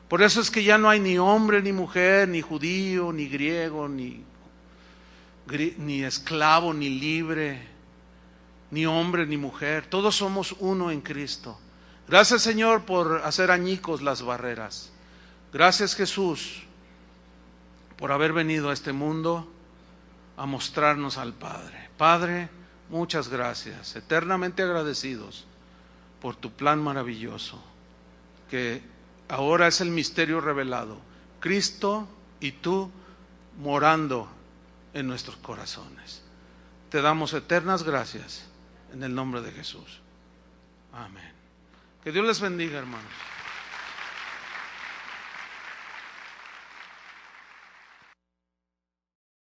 Por eso es que ya no hay ni hombre ni mujer, ni judío, ni griego, ni esclavo, ni libre, ni hombre, ni mujer. Todos somos uno en Cristo. Gracias, Señor, por hacer añicos las barreras. Gracias, Jesús, por haber venido a este mundo a mostrarnos al Padre. Padre, muchas gracias, eternamente agradecidos por tu plan maravilloso, que ahora es el misterio revelado, Cristo y tú morando en nuestros corazones. Te damos eternas gracias en el nombre de Jesús. Amén. Que Dios les bendiga, hermanos.